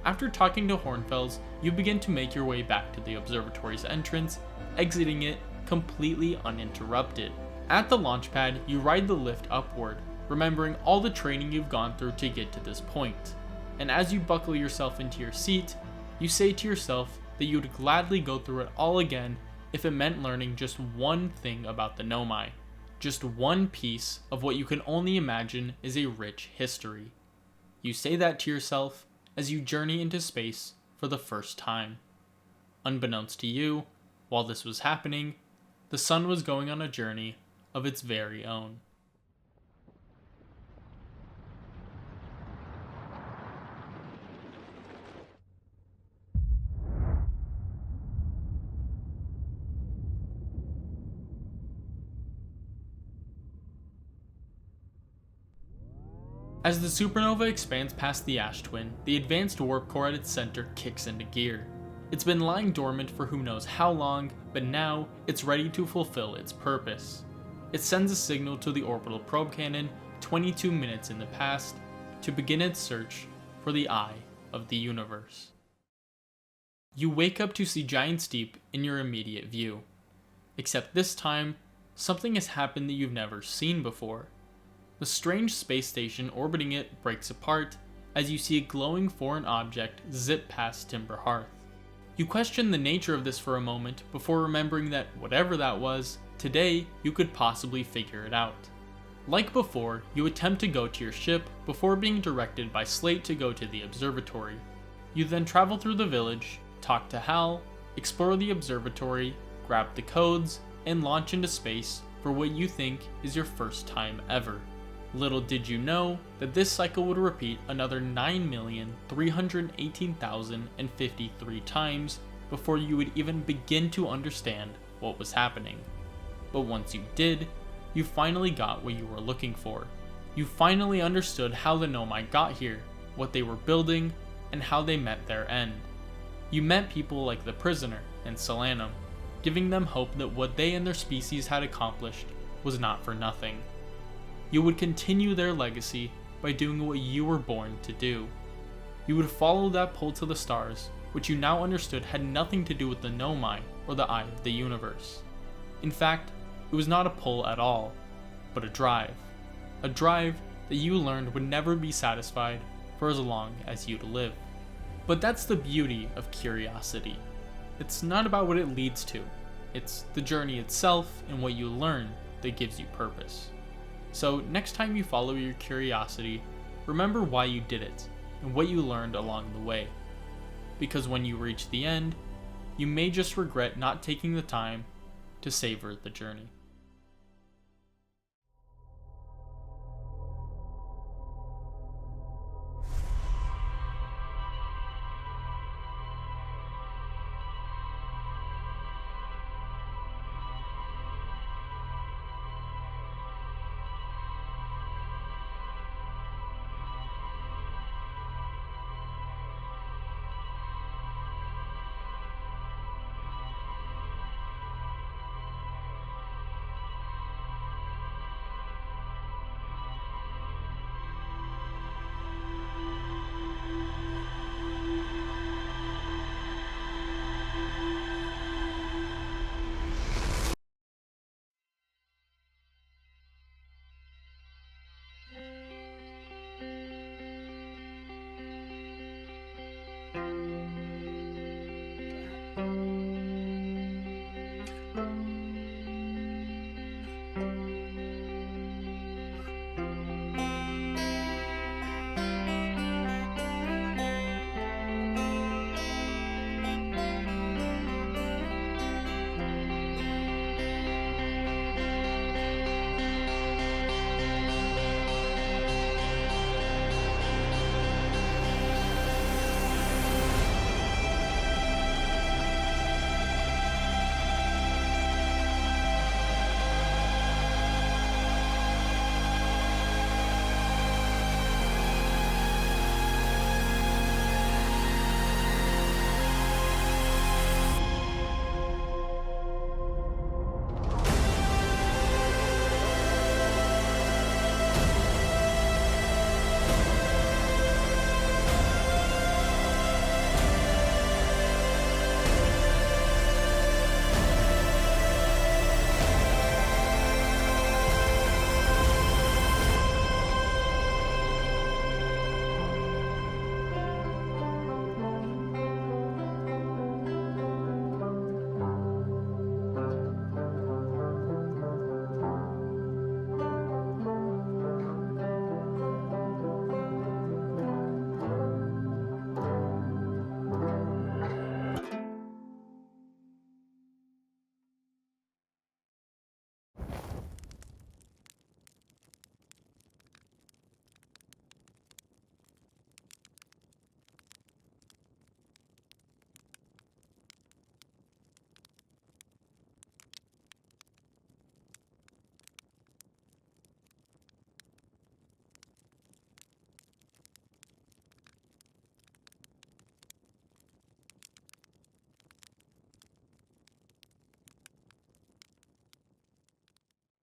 After talking to Hornfels, you begin to make your way back to the observatory's entrance, exiting it completely uninterrupted. At the launch pad, you ride the lift upward, remembering all the training you've gone through to get to this point. And as you buckle yourself into your seat, you say to yourself that you'd gladly go through it all again if it meant learning just one thing about the Nomai. Just one piece of what you can only imagine is a rich history. You say that to yourself as you journey into space for the first time. Unbeknownst to you, while this was happening, the sun was going on a journey of its very own. As the supernova expands past the ash twin, the advanced warp core at its center kicks into gear. It's been lying dormant for who knows how long, but now it's ready to fulfill its purpose. It sends a signal to the orbital probe cannon 22 minutes in the past to begin its search for the eye of the universe. You wake up to see Giant's Deep in your immediate view. Except this time, something has happened that you've never seen before. The strange space station orbiting it breaks apart as you see a glowing foreign object zip past Timber Hearth. You question the nature of this for a moment before remembering that whatever that was, today you could possibly figure it out. Like before, you attempt to go to your ship before being directed by Slate to go to the observatory. You then travel through the village, talk to Hal, explore the observatory, grab the codes, and launch into space for what you think is your first time ever. Little did you know that this cycle would repeat another 9,318,053 times before you would even begin to understand what was happening. But once you did, you finally got what you were looking for. You finally understood how the Nomai got here, what they were building, and how they met their end. You met people like the Prisoner and Solanum, giving them hope that what they and their species had accomplished was not for nothing. You would continue their legacy by doing what you were born to do. You would follow that pull to the stars, which you now understood had nothing to do with the Nomai or the eye of the universe. In fact, it was not a pull at all, but a drive. A drive that you learned would never be satisfied for as long as you'd live. But that's the beauty of curiosity. It's not about what it leads to. It's the journey itself and what you learn that gives you purpose. So next time you follow your curiosity, remember why you did it and what you learned along the way. Because when you reach the end, you may just regret not taking the time to savor the journey.